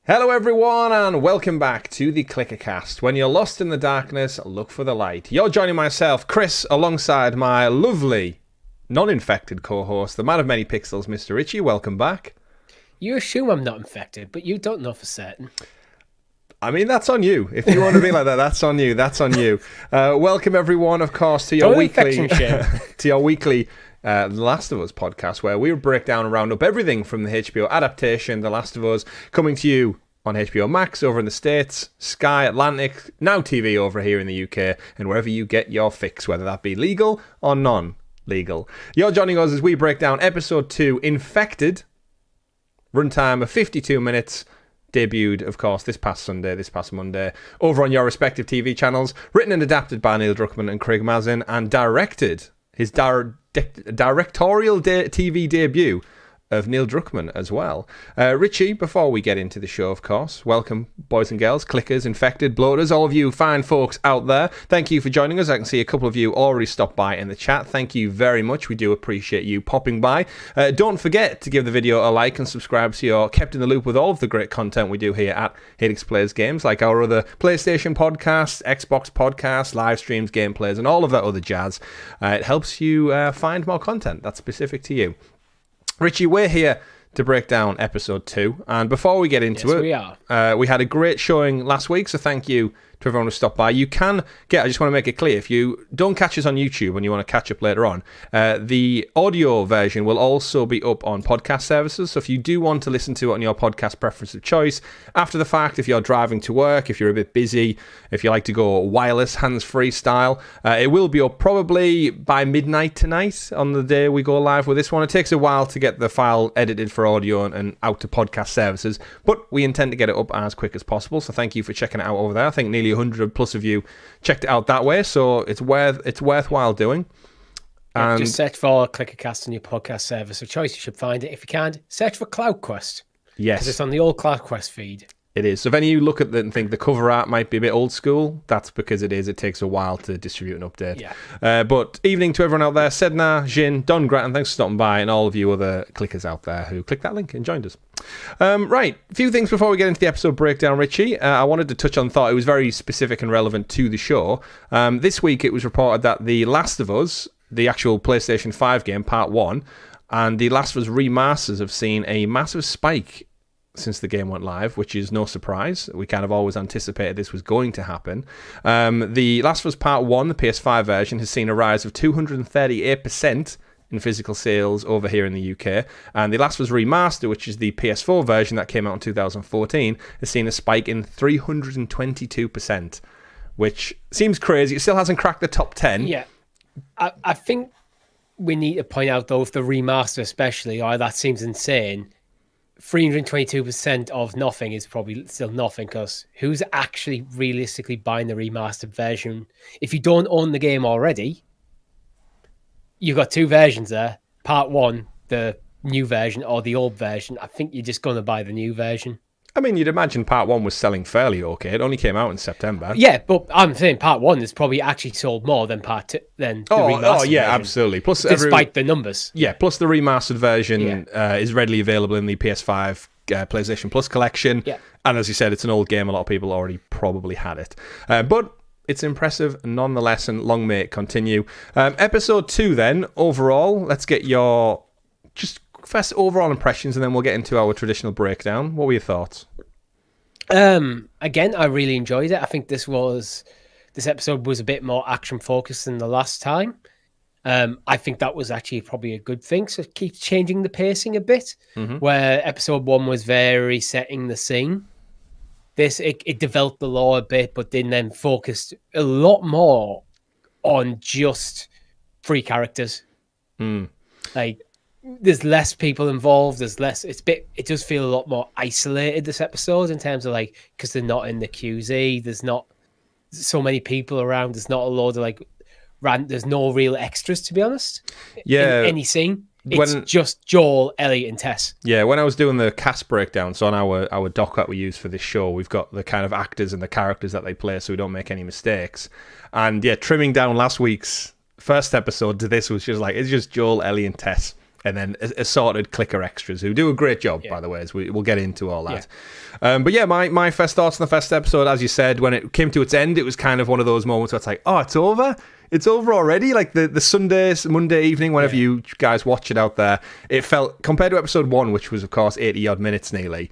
Hello everyone and welcome back to the ClickerCast. When you're lost in the darkness, look for the light. You're joining myself, Chris, alongside my lovely, non-infected co-host, the man of many pixels, Mr. Richie. Welcome back. You assume I'm not infected, but you don't know for certain. I mean, that's on you. If you want to be like that, that's on you. That's on you. Welcome everyone, of course, to your weekly The Last of Us podcast, where we break down and round up everything from the HBO adaptation, The Last of Us, coming to you on HBO Max over in the States, Sky Atlantic, Now TV over here in the UK, and wherever you get your fix, whether that be legal or non-legal. You're joining us as we break down episode 2, Infected, runtime of 52 minutes, debuted, of course, this past Monday, over on your respective TV channels, written and adapted by Neil Druckmann and Craig Mazin, and directed, his directorial TV debut of Neil Druckmann as well. Richie, before we get into the show, of course, welcome, boys and girls, clickers, infected, bloaters, all of you fine folks out there. Thank you for joining us. I can see a couple of you already stopped by in the chat. Thank you very much. We do appreciate you popping by. Don't forget to give the video a like and subscribe so you're kept in the loop with all of the great content we do here at Helix Plays Games, like our other PlayStation podcasts, Xbox podcasts, live streams, gameplays, and all of that other jazz. It helps you find more content that's specific to you. Richie, we're here to break down episode 2, and before we get into we had a great showing last week, so thank you to everyone who stopped by. You can get, I just want to make it clear, if you don't catch us on YouTube and you want to catch up later on, the audio version will also be up on podcast services, so if you do want to listen to it on your podcast preference of choice, after the fact, if you're driving to work, if you're a bit busy, if you like to go wireless, hands-free style, it will be up probably by midnight tonight on the day we go live with this one. It takes a while to get the file edited for audio and out to podcast services, but we intend to get it up as quick as possible, so thank you for checking it out over there. I think nearly 100 plus of you checked it out that way, so it's worthwhile doing. And just search for ClickerCast on your podcast service of choice. You should find it. If you can't, search for CloudQuest. Yes, because it's on the old CloudQuest feed. It is. So if any of you look at it and think the cover art might be a bit old school, that's because it is. It takes a while to distribute and update. Yeah. But evening to everyone out there. Sedna, Jin, Don Grattan, thanks for stopping by, and all of you other clickers out there who clicked that link and joined us. Right, a few things before we get into the episode breakdown, Richie. I wanted to touch on, thought it was very specific and relevant to the show. This week it was reported that The Last of Us, the actual PlayStation 5 game, Part 1, and The Last of Us remasters have seen a massive spike since the game went live, which is no surprise. We kind of always anticipated this was going to happen. The Last of Us Part 1, the PS5 version, has seen a rise of 238% in physical sales over here in the UK. And the Last of Us Remaster, which is the PS4 version that came out in 2014, has seen a spike in 322%, which seems crazy. It still hasn't cracked the top 10. Yeah. I think we need to point out, though, if the remaster especially, that seems insane. 322% of nothing is probably still nothing, because who's actually realistically buying the remastered version? If you don't own the game already, you've got two versions there. Part 1, the new version, or the old version. I think you're just going to buy the new version. I mean, you'd imagine Part 1 was selling fairly okay. It only came out in September. Yeah, but I'm saying Part 1 has probably actually sold more than Part 2, than the remastered yeah, version, absolutely. Plus, despite the numbers. Yeah, plus the remastered version is readily available in the PS5 PlayStation Plus collection. Yeah. And as you said, it's an old game. A lot of people already probably had it. But it's impressive nonetheless, and long may it continue. Episode 2 then, overall, let's get your just first overall impressions, and then we'll get into our traditional breakdown. What were your thoughts? Again, I really enjoyed it. I think this episode was a bit more action focused than the last time. I think that was actually probably a good thing. So it keeps changing the pacing a bit, where episode 1 was very setting the scene. It developed the lore a bit, but then focused a lot more on just 3 characters. Like, there's less people involved. There's less. It does feel a lot more isolated this episode in terms of, like, because they're not in the QZ. There's not so many people around. There's not a load of there's no real extras, to be honest. Yeah. In any scene, it's just Joel, Ellie, and Tess. Yeah. When I was doing the cast breakdown, so on our doc that we use for this show, we've got the kind of actors and the characters that they play, so we don't make any mistakes. And yeah, trimming down last week's first episode to this was just like, it's just Joel, Ellie, and Tess. and then assorted clicker extras who do a great job, by the way, as we'll get into all that. But yeah, my first thoughts on the first episode, as you said, when it came to its end, it was kind of one of those moments where it's like, oh, it's over? It's over already? Like the Monday evening, whenever you guys watch it out there, it felt, compared to episode 1, which was, of course, 80-odd minutes nearly,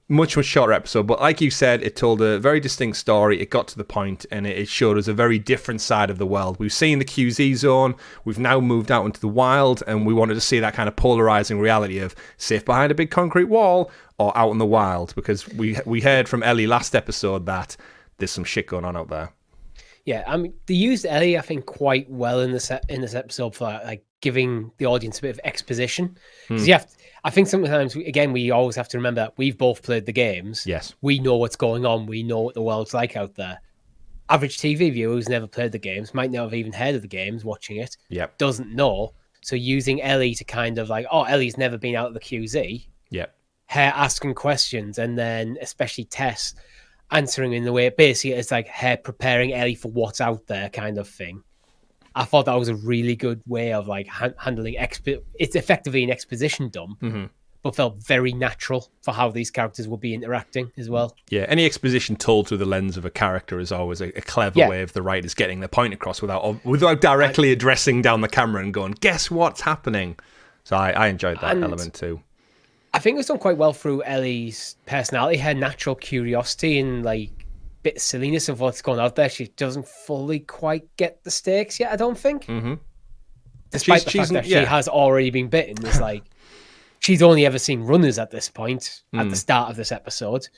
much shorter episode. But like you said, it told a very distinct story. It got to the point, and it showed us a very different side of the world. We've seen the QZ zone. We've now moved out into the wild, and we wanted to see that kind of polarizing reality of safe behind a big concrete wall or out in the wild, because we heard from Ellie last episode that there's some shit going on out there. Yeah, I mean, they used Ellie, I think, quite well in this episode for like giving the audience a bit of exposition. Because I think sometimes, again, we always have to remember that we've both played the games. Yes. We know what's going on. We know what the world's like out there. Average TV viewer who's never played the games, might not have even heard of the games, watching it, doesn't know. So using Ellie to kind of like, oh, Ellie's never been out of the QZ. Her asking questions, and then especially Tess answering in the way, basically it's like her preparing Ellie for what's out there kind of thing. I thought that was a really good way of like handling it's effectively an exposition dump, but felt very natural for how these characters will be interacting as well. Yeah, any exposition told through the lens of a character is always a clever way of the writers getting their point across without directly addressing down the camera and going, guess what's happening? So I enjoyed that element too. I think it was done quite well through Ellie's personality, her natural curiosity and like bit of silliness of what's going out there. She doesn't fully quite get the stakes yet, I don't think. Despite the fact that she has already been bitten. It's like she's only ever seen runners at this point, at the start of this episode.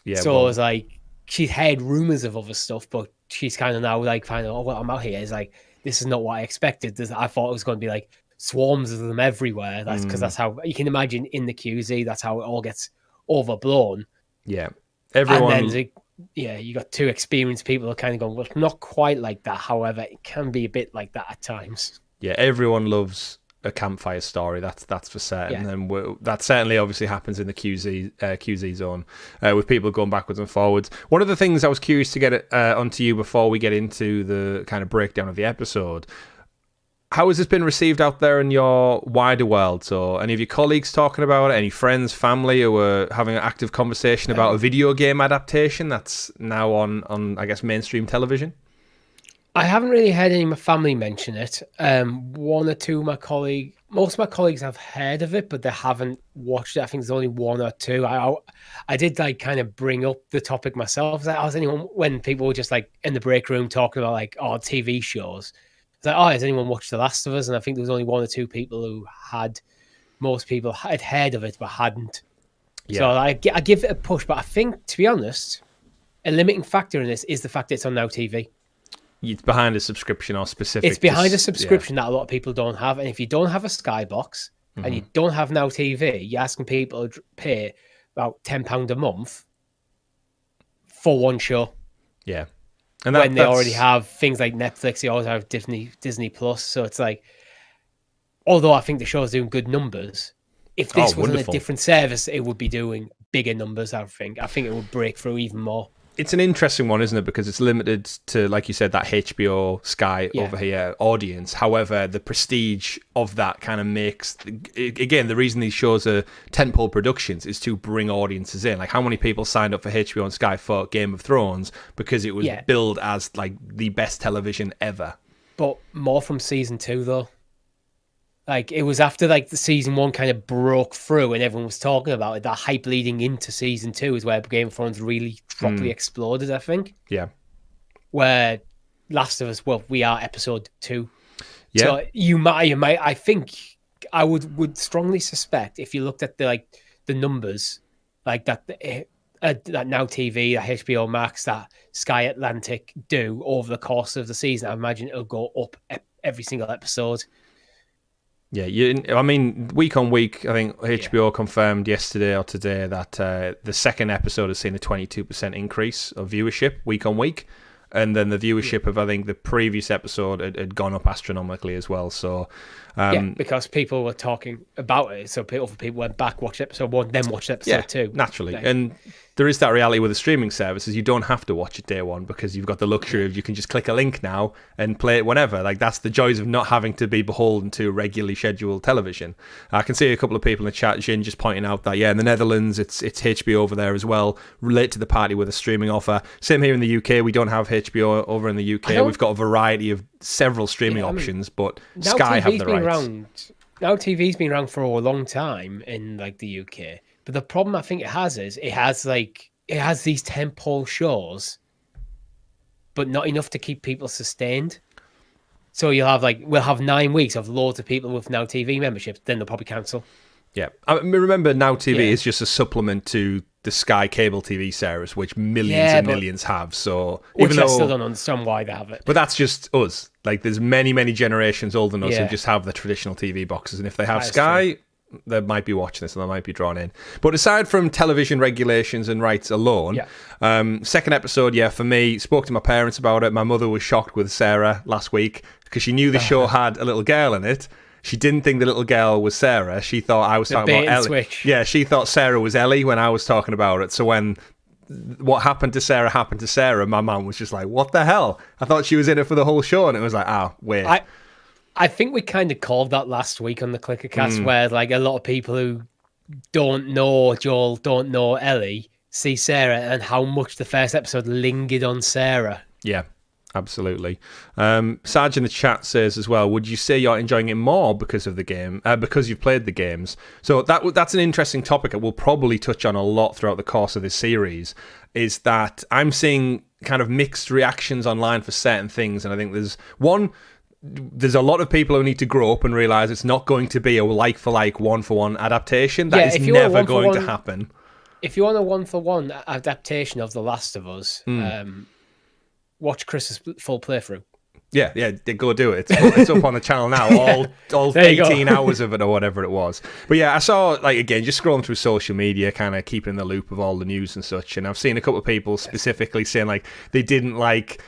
Yeah. So it was like she's heard rumors of other stuff, but she's kind of now like finding, oh, well, I'm out here. It's like, this is not what I expected. I thought it was going to be like swarms of them everywhere. That's because that's how you can imagine in the QZ. That's how it all gets overblown. Yeah, everyone. And then, you got two experienced people who are kind of going, well, not quite like that. However, it can be a bit like that at times. Yeah, everyone loves a campfire story. That's for certain, and that certainly obviously happens in the QZ zone with people going backwards and forwards. One of the things I was curious to get onto you before we get into the kind of breakdown of the episode. How has this been received out there in your wider world? So any of your colleagues talking about it? Any friends, family who are having an active conversation about a video game adaptation that's now on I guess, mainstream television? I haven't really heard any of my family mention it. One or two of my colleagues, most of my colleagues have heard of it, but they haven't watched it. I think there's only one or two. I did like kind of bring up the topic myself. When people were just like in the break room talking about like, oh, TV shows. It's like, oh, has anyone watched The Last of Us? And I think there was only one or two people who had. Most people had heard of it but hadn't. Yeah. So I give it a push. But I think, to be honest, a limiting factor in this is the fact that it's on Now TV. It's behind a subscription or specific. It's behind a subscription that a lot of people don't have. And if you don't have a Skybox and you don't have Now TV, you're asking people to pay about £10 a month for one show. Yeah. And when they already have things like Netflix, they always have Disney Plus. So it's like, although I think the show's doing good numbers, if this was on a different service, it would be doing bigger numbers, I think. I think it would break through even more. It's an interesting one, isn't it? Because it's limited to, like you said, that HBO Sky over here audience. However, the prestige of that kind of makes, again, the reason these shows are tentpole productions is to bring audiences in. Like, how many people signed up for HBO and Sky for Game of Thrones because it was billed as like the best television ever? But more from season 2, though. Like, it was after like the season 1 kind of broke through and everyone was talking about it. That hype leading into season 2 is where Game of Thrones really properly exploded, I think. Yeah. Where Last of Us, well, we are episode 2. Yeah. So you might, I think I would strongly suspect if you looked at the numbers, like that Now TV, that HBO Max, that Sky Atlantic do over the course of the season, I imagine it'll go up every single episode. Yeah, I mean, week on week, I think HBO confirmed yesterday or today that the second episode has seen a 22% increase of viewership week on week. And then the viewership of, I think, the previous episode had gone up astronomically as well. So, because people were talking about it. So people went back, watched episode 1, then watched episode 2. Naturally. And there is that reality with the streaming services. You don't have to watch it day one because you've got the luxury of you can just click a link now and play it whenever. Like, that's the joys of not having to be beholden to regularly scheduled television. I can see a couple of people in the chat, Jin, just pointing out that, in the Netherlands, it's HBO over there as well. Relate to the party with a streaming offer. Same here in the UK. We don't have HBO over in the UK. We've got a variety of several streaming options, but Sky have the rights. Now TV's been around for a long time in like the UK. But the problem I think it has is it has these tentpole shows, but not enough to keep people sustained. So we'll have 9 weeks of loads of people with Now TV memberships, then they'll probably cancel. Yeah. I mean, remember, Now TV is just a supplement to the Sky cable TV service, which millions and millions have. So even though I still don't understand why they have it. But that's just us. Like, there's many, many generations older than us who just have the traditional TV boxes. And if they have Sky, they might be watching this and they might be drawn in. But aside from television regulations and rights alone, second episode, for me, spoke to my parents about it. My mother was shocked with Sarah last week because she knew the show had a little girl in it. She didn't think the little girl was Sarah. She thought I was talking about Ellie. Switch. Yeah, she thought Sarah was Ellie when I was talking about it. So when what happened to Sarah, my mum was just like, what the hell? I thought she was in it for the whole show. And it was like, wait. I think we kind of called that last week on the ClickerCast, where like a lot of people who don't know Joel, don't know Ellie, see Sarah, and how much the first episode lingered on Sarah. Yeah, absolutely. Sarge in the chat says as well, would you say you're enjoying it more because of the game, because you've played the games? So that's an interesting topic that we'll probably touch on a lot throughout the course of this series, is that I'm seeing kind of mixed reactions online for certain things. And I think there's a lot of people who need to grow up and realize it's not going to be a like-for-like, one-for-one adaptation. That is never going to happen. If you want a one-for-one adaptation of The Last of Us, watch Chris's full playthrough. Yeah, go do it. It's up on the channel now, all 18 hours of it or whatever it was. But yeah, I saw, like, again, just scrolling through social media, kind of keeping in the loop of all the news and such, and I've seen a couple of people specifically saying, like, they didn't like...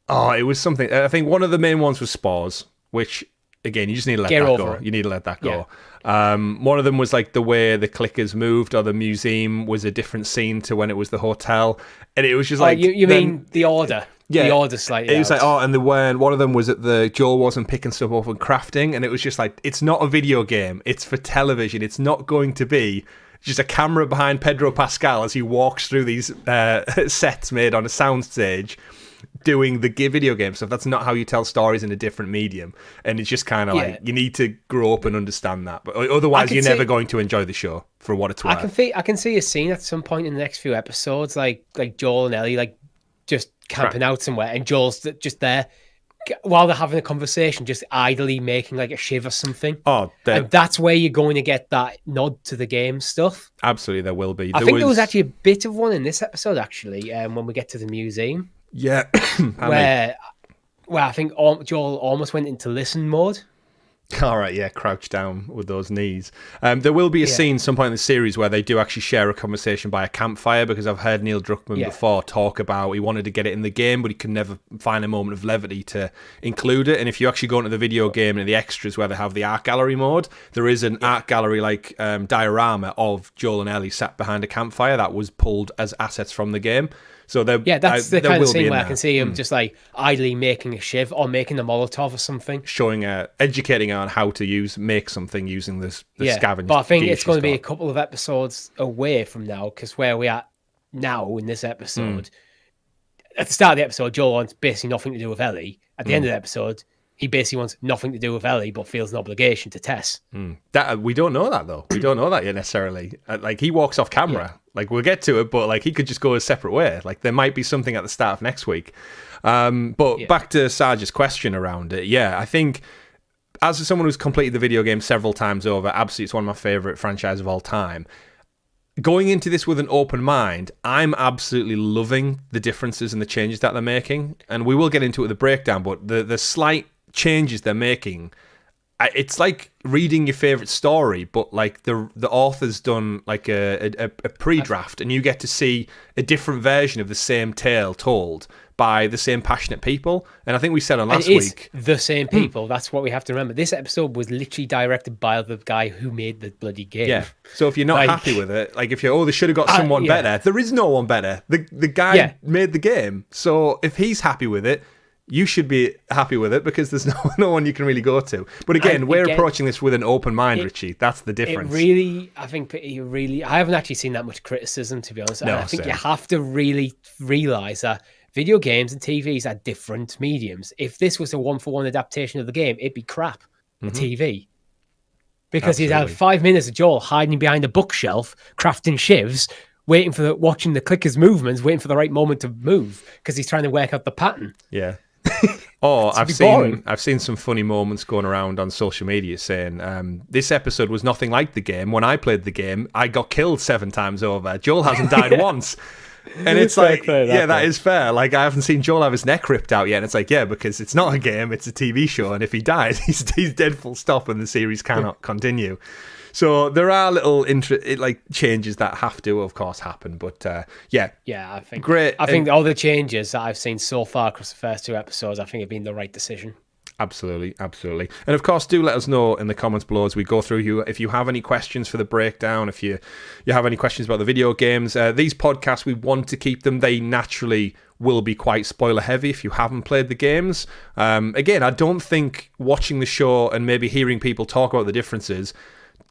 it was something... I think one of the main ones was spores, which, again, you just need to let that go. You need to let that go. Yeah. One of them was, like, the way the clickers moved, or the museum was a different scene to when it was the hotel. And it was just like... You mean the order? Yeah. The order slightly It was like, and they weren't... One of them was that Joel wasn't picking stuff up and crafting, and it was just like, it's not a video game. It's for television. It's not going to be... just a camera behind Pedro Pascal as he walks through these sets made on a soundstage doing the video game stuff. That's not how you tell stories in a different medium. And it's just kind of like, you need to grow up and understand that. But otherwise, you're never going to enjoy the show for what it's worth. I can see a scene at some point in the next few episodes, like Joel and Ellie, like just camping out somewhere, and Joel's just there while they're having a conversation, just idly making like a shiv or something. And that's where you're going to get that nod to the game stuff. Absolutely, there will be. I think there was actually a bit of one in this episode, actually, when we get to the museum. Yeah. where I think Joel almost went into listen mode. All right, yeah, crouch down with those knees. There will be a scene some point in the series where they do actually share a conversation by a campfire, because I've heard Neil Druckmann before talk about he wanted to get it in the game, but he could never find a moment of levity to include it. And if you actually go into the video game and the extras where they have the art gallery mode, there is an art gallery like diorama of Joel and Ellie sat behind a campfire that was pulled as assets from the game. So that's the kind of scene where I can see him just like idly making a shiv or making a Molotov or something, showing educating her on how to make something using the scavenge. But I think it's going to be a couple of episodes away from now, because where we are now in this episode, at the start of the episode, Joel wants basically nothing to do with Ellie. At the end of the episode, he basically wants nothing to do with Ellie, but feels an obligation to Tess. That we don't know that, though. We don't know that yet necessarily. Like, he walks off camera. Yeah. Like, we'll get to it, but like, he could just go a separate way. Like, there might be something at the start of next week. But back to Sarge's question around it. Yeah, I think as someone who's completed the video game several times over, absolutely, it's one of my favorite franchises of all time. Going into this with an open mind, I'm absolutely loving the differences and the changes that they're making. And we will get into it with the breakdown, but the slight changes they're making it's like reading your favorite story, but like the author's done like a pre-draft, and you get to see a different version of the same tale told by the same passionate people. And I think we said on last week, the same people. That's what we have to remember. This episode was literally directed by the guy who made the bloody game. Yeah. So if you're not happy with it, like if you're, they should have got someone better. There is no one better. The guy made the game. So if he's happy with it, you should be happy with it, because there's no one you can really go to. But again, we're approaching this with an open mind, Richie. That's the difference. I haven't actually seen that much criticism, to be honest. No, I think you have to really realize that video games and TVs are different mediums. If this was a one-for-one adaptation of the game, it'd be crap, a TV. Because you'd have 5 minutes of Joel hiding behind a bookshelf, crafting shivs, watching the clicker's movements, waiting for the right moment to move, because he's trying to work out the pattern. Yeah. I've seen some funny moments going around on social media saying this episode was nothing like the game. When I played the game, I got killed 7 times over. Joel hasn't died once. And it's like, that is fair. Like, I haven't seen Joel have his neck ripped out yet. And it's like, because it's not a game, it's a TV show. And if he dies, he's dead full stop, and the series cannot continue. So there are little changes that have to, of course, happen. But I think great. I think all the changes that I've seen so far across the first 2 episodes, I think have been the right decision. Absolutely. And of course, do let us know in the comments below as we go through if you have any questions for the breakdown, if you have any questions about the video games. These podcasts, we want to keep them. They naturally will be quite spoiler heavy if you haven't played the games. Again, I don't think watching the show and maybe hearing people talk about the differences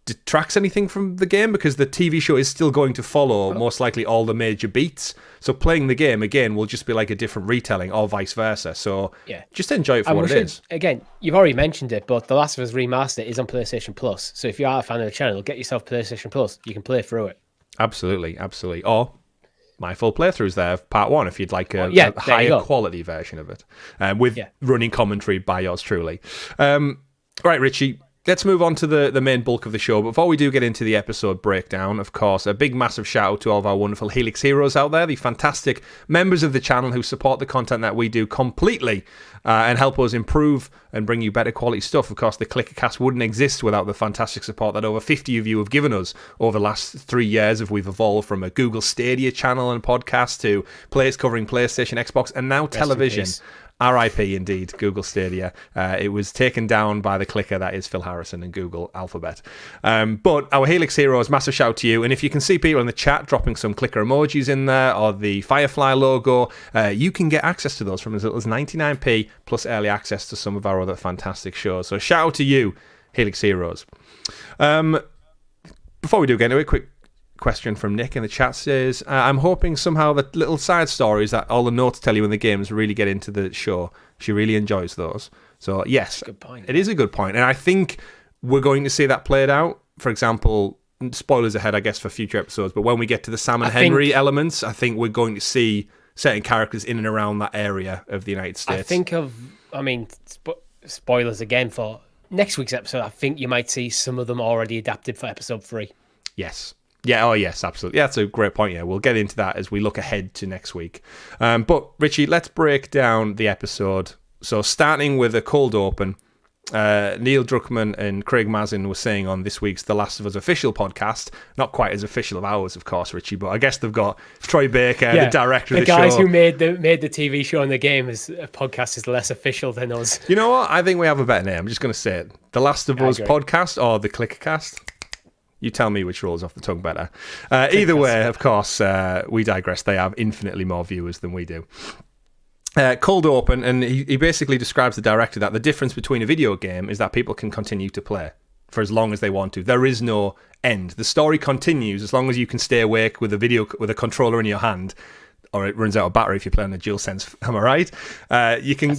detracts anything from the game, because the TV show is still going to follow most likely all the major beats. So playing the game again will just be like a different retelling, or vice versa. So just enjoy it for what it is. Again, you've already mentioned it, but The Last of Us Remastered is on PlayStation Plus. So if you are a fan of the channel, get yourself PlayStation Plus. You can play through it. Absolutely. Or my full playthroughs there of part 1 if you'd like a higher quality version of it, with running commentary by yours truly. Right, Richie. Let's move on to the main bulk of the show. Before we do get into the episode breakdown, of course, a big, massive shout out to all of our wonderful Helix heroes out there, the fantastic members of the channel who support the content that we do completely and help us improve and bring you better quality stuff. Of course, the ClickerCast wouldn't exist without the fantastic support that over 50 of you have given us over the last 3 years as we've evolved from a Google Stadia channel and podcast to covering PlayStation, Xbox, and now television. RIP indeed, Google Stadia. It was taken down by the clicker that is Phil Harrison and Google Alphabet. But our Helix heroes, massive shout out to you. And if you can see people in the chat dropping some clicker emojis in there, or the Firefly logo, you can get access to those from as little as 99p plus early access to some of our other fantastic shows. So shout out to you, Helix heroes. Before we do get into it, quick question from Nick in the chat says, I'm hoping somehow that little side stories that all the notes tell you in the games really get into the show. She really enjoys those. So yes, good point. It is a good point. And I think we're going to see that played out. For example, spoilers ahead, I guess, for future episodes, but when we get to the Sam and Henry elements, I think we're going to see certain characters in and around that area of the United States. Spoilers again for next week's episode. I think you might see some of them already adapted for episode 3. Yes. Yeah, yes, absolutely. Yeah, that's a great point. Yeah, we'll get into that as we look ahead to next week. But, Richie, let's break down the episode. So, starting with a cold open, Neil Druckmann and Craig Mazin were saying on this week's The Last of Us official podcast, not quite as official of ours, of course, Richie, but I guess they've got Troy Baker, the director of the show. The guys who made the TV show and the game as a podcast is less official than us. You know what? I think we have a better name. I'm just going to say it. The Last of Us podcast, or the ClickerCast. You tell me which rolls off the tongue better. Either way, of course, we digress. They have infinitely more viewers than we do. Cold open, and he basically describes the director that the difference between a video game is that people can continue to play for as long as they want to. There is no end. The story continues as long as you can stay awake with a controller in your hand, or it runs out of battery if you're playing a DualSense. Am I right? You can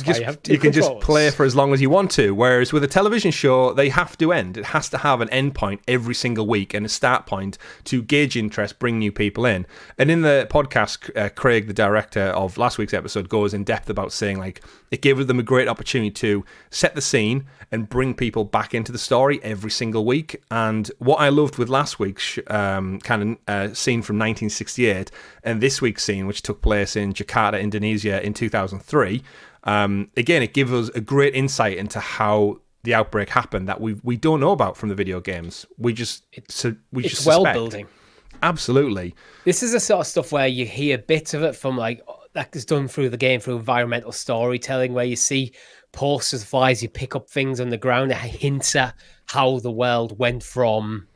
just play for as long as you want to. Whereas with a television show, they have to end. It has to have an end point every single week and a start point to gauge interest, bring new people in. And in the podcast, Craig, the director of last week's episode, goes in depth about saying like it gave them a great opportunity to set the scene and bring people back into the story every single week. And what I loved with last week's scene from 1968 and this week's scene, which took place in Jakarta, Indonesia in 2003, again, it gives us a great insight into how the outbreak happened that we don't know about from the video games. It's world building. Absolutely. This is the sort of stuff where you hear bits of it from like that is done through the game through environmental storytelling, where you see posters of flies, you pick up things on the ground that hints at how the world went from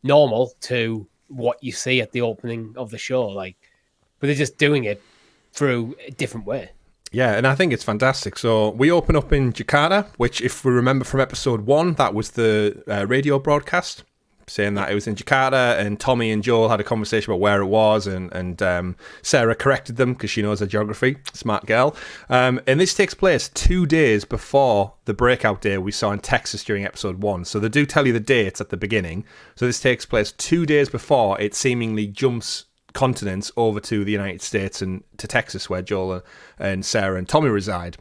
normal to what you see at the opening of the show. Like, but they're just doing it through a different way. Yeah, and I think it's fantastic. So we open up in Jakarta, which, if we remember from episode 1, that was the radio broadcast saying that it was in Jakarta, and Tommy and Joel had a conversation about where it was, and Sarah corrected them because she knows her geography. Smart girl. And this takes place 2 days before the breakout day we saw in Texas during episode 1. So they do tell you the dates at the beginning. So this takes place 2 days before it seemingly jumps continents over to the United States and to Texas, where Joel and Sarah and Tommy reside.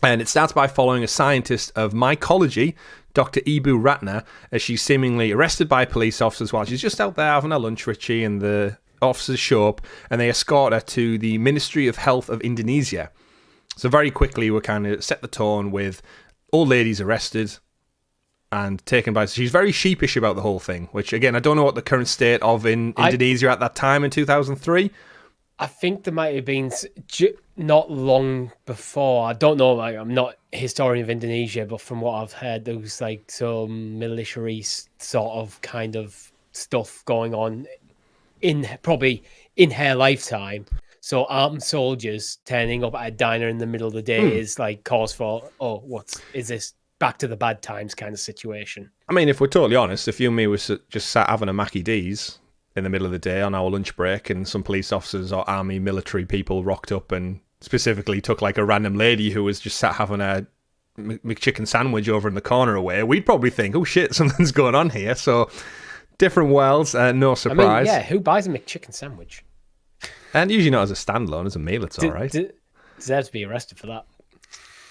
And it starts by following a scientist of mycology, Dr. Ibu Ratna, as she's seemingly arrested by police officers while she's just out there having her lunch, Richie, and the officers show up and they escort her to the Ministry of Health of Indonesia. So very quickly we kind of set the tone with old ladies arrested and taken by... She's very sheepish about the whole thing, which, again, I don't know what the current state of Indonesia at that time in 2003. I think there might have been not long before. I don't know. I'm not a historian of Indonesia, but from what I've heard, there was like some military sort of kind of stuff going on probably in her lifetime. So armed soldiers turning up at a diner in the middle of the day is like cause for, is this back to the bad times kind of situation? I mean, if we're totally honest, if you and me was just sat having a Mackie D's in the middle of the day on our lunch break and some police officers or army military people rocked up and specifically took like a random lady who was just sat having a McChicken sandwich over in the corner away, we'd probably think, oh shit, something's going on here. So different worlds, no surprise. I mean, yeah, who buys a McChicken sandwich? And usually not as a standalone, as a meal, it's all right. Deserves to be arrested for that.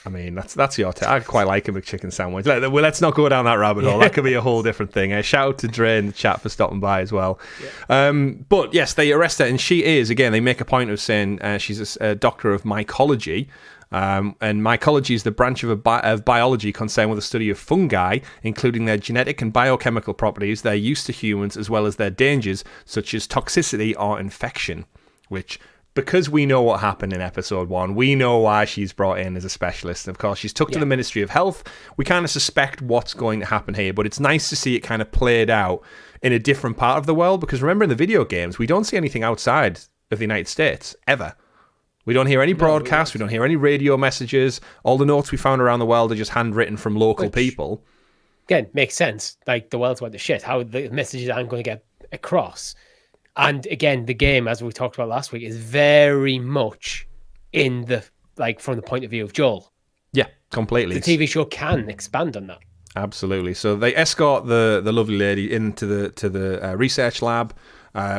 I mean, that's your take. I quite like a McChicken sandwich. Let's not go down that rabbit hole. That could be a whole different thing. Shout out to Dre in the chat for stopping by as well. Yeah. But yes, they arrest her, and she is, again, they make a point of saying she's a doctor of mycology. And mycology is the branch of biology concerned with the study of fungi, including their genetic and biochemical properties, their use to humans, as well as their dangers, such as toxicity or infection, which... Because we know what happened in episode 1, we know why she's brought in as a specialist. And of course, she's took to the Ministry of Health. We kind of suspect what's going to happen here, but it's nice to see it kind of played out in a different part of the world. Because remember, in the video games, we don't see anything outside of the United States, ever. We don't hear any broadcasts, we don't hear any radio messages. All the notes we found around the world are just handwritten from local people. Again, makes sense. Like, the world's went to shit. How the messages aren't going to get across. And again, the game, as we talked about last week, is very much in the from the point of view of Joel. Yeah, completely. The TV show can expand on that. Absolutely. So they escort the lovely lady into the research lab.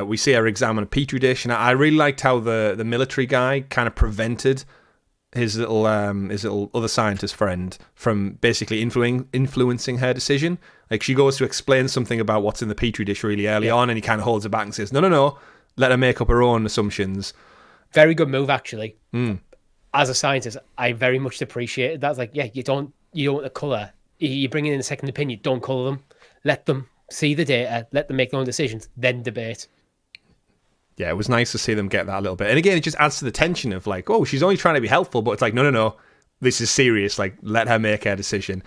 We see her examine a petri dish, and I really liked how the military guy kind of prevented his little other scientist friend from basically influencing her decision. Like, she goes to explain something about what's in the petri dish really early on, and he kind of holds her back and says, no, let her make up her own assumptions. Very good move, actually. As a scientist, I very much appreciated that. It's like, yeah, you don't want to colour. You're bringing in a second opinion. Don't colour them. Let them see the data. Let them make their own decisions. Then debate. Yeah, it was nice to see them get that a little bit. And again, it just adds to the tension of like, oh, she's only trying to be helpful, but it's like, no. This is serious. Like, let her make her decision.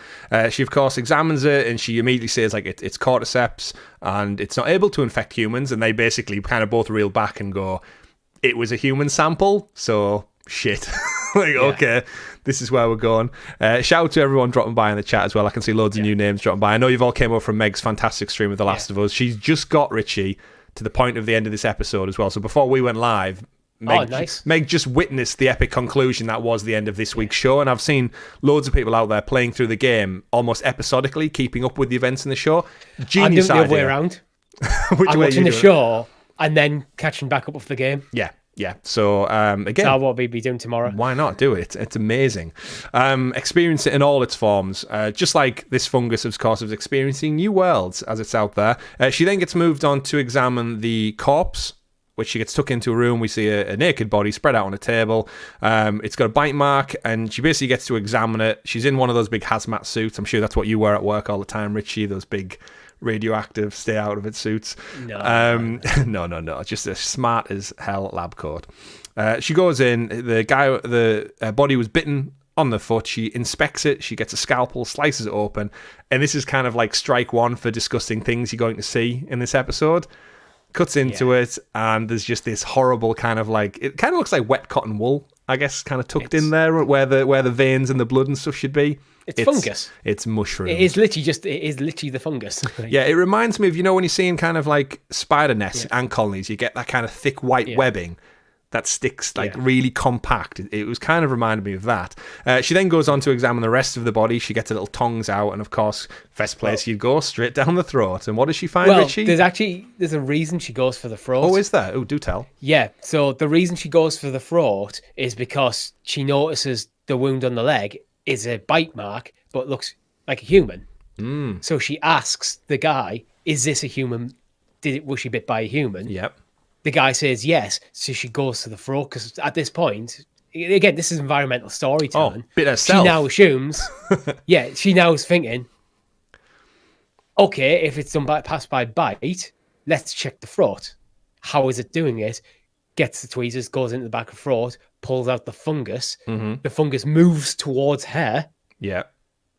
She, of course, examines it, and she immediately says, like, it's cordyceps, and it's not able to infect humans. And they basically kind of both reel back and go, it was a human sample, so shit. Okay, this is where we're going. Shout out to everyone dropping by in the chat as well. I can see loads of new names dropping by. I know you've all came over from Meg's fantastic stream of The Last of Us. She's just got Richie to the point of the end of this episode as well. So before we went live... Meg just witnessed the epic conclusion that was the end of this week's show, and I've seen loads of people out there playing through the game almost episodically, keeping up with the events in the show. Genius idea. I'm doing the other way around. I'm watching the show and then catching back up with the game. Yeah. So, again... That's what we'll be doing tomorrow. Why not do it? It's amazing. Experience it in all its forms. Just like this fungus, of course, is experiencing new worlds as it's out there. She then gets moved on to examine the corpse, which she gets tucked into a room. We see a naked body spread out on a table. It's got a bite mark, and she basically gets to examine it. She's in one of those big hazmat suits. I'm sure that's what you wear at work all the time, Richie, those big radioactive stay out of it suits. No, just a smart as hell lab coat. She goes in, the body was bitten on the foot. She inspects it, she gets a scalpel, slices it open, and this is kind of like strike one for disgusting things you're going to see in this episode. Cuts into it, and there's just this horrible kind of like, it kind of looks like wet cotton wool, I guess, kind of tucked in there where the veins and the blood and stuff should be. It's fungus. It's mushroom. It is literally the fungus. Yeah, it reminds me of, when you're seeing kind of like spider nests and colonies, you get that kind of thick white webbing that sticks really compact. It was kind of reminded me of that. She then goes on to examine the rest of the body. She gets her little tongs out, and of course, first place you'd go straight down the throat. And what does she find, Richie? There's a reason she goes for the throat. Oh, is there? Oh, do tell. Yeah, so the reason she goes for the throat is because she notices the wound on the leg is a bite mark, but looks like a human. So she asks the guy, is this a human? Was she bit by a human? Yep. The guy says yes, so she goes to the throat, because at this point, again, this is environmental storytelling. Bit of self. She now assumes, she now is thinking, okay, if it's done by bite, let's check the throat. How is it doing it? Gets the tweezers, goes into the back of the throat, pulls out the fungus. The fungus moves towards her. Yeah.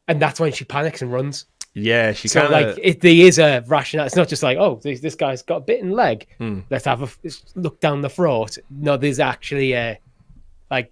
And that's when she panics and runs. Yeah, she kind of... there is a rationale. It's not just like, oh, this guy's got a bitten leg. Let's have a look down the throat. No, there's actually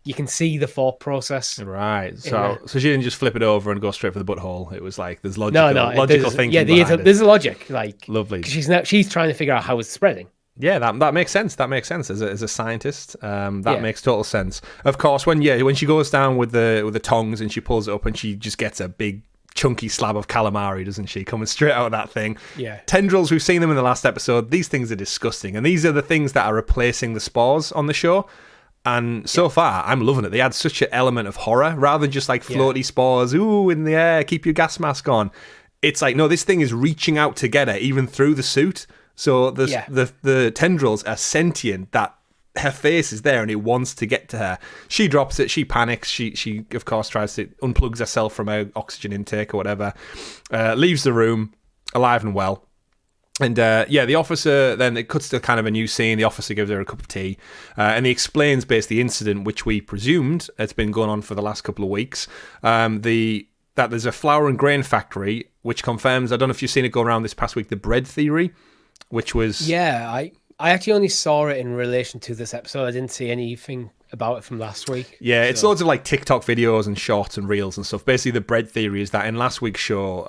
you can see the thought process. Right. So she didn't just flip it over and go straight for the butthole. It was like there's logical thinking. Yeah, there's a logic. Lovely. She's trying to figure out how it's spreading. Yeah, that makes sense. That makes sense as a scientist. That makes total sense. Of course, when she goes down with the tongs and she pulls it up and she just gets a big chunky slab of calamari, doesn't she, coming straight out of that thing. Yeah. Tendrils, we've seen them in the last episode. These things are disgusting, and these are the things that are replacing the spores on the show. And so far, I'm loving it. They add such an element of horror rather than just like floaty spores, ooh, in the air, keep your gas mask on. It's like, no, this thing is reaching out to get her, even through the suit. So the tendrils are sentient, that her face is there and it wants to get to her. She drops it, she panics, she of course tries to unplugs herself from her oxygen intake or whatever, leaves the room alive and well. And the officer, then it cuts to kind of a new scene. The officer gives her a cup of tea, and he explains basically the incident, which we presumed it's been going on for the last couple of weeks. That there's a flour and grain factory, which confirms, I don't know if you've seen it go around this past week, the bread theory, which was... Yeah, I actually only saw it in relation to this episode. I didn't see anything about it from last week. Yeah, it's loads of like TikTok videos and shorts and reels and stuff. Basically, the bread theory is that in last week's show,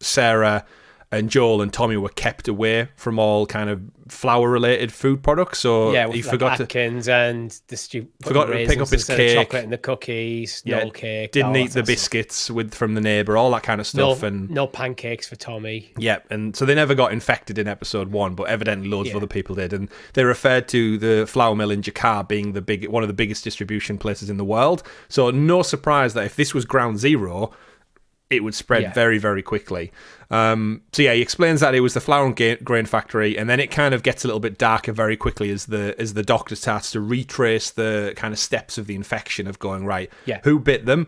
Sarah and Joel and Tommy were kept away from all kind of flour-related food products. So he forgot Atkins and the forgot to pick up his cake, chocolate and the cookies, no cake. Didn't eat the biscuits from the neighbour, all that kind of stuff, and no pancakes for Tommy. Yeah, and so they never got infected in episode 1, but evidently loads of other people did, and they referred to the flour mill in Jakar being one of the biggest distribution places in the world. So no surprise that if this was ground zero, it would spread very, very quickly. He explains that it was the flour and grain factory, and then it kind of gets a little bit darker very quickly as the doctor starts to retrace the kind of steps of the infection of going, right, who bit them?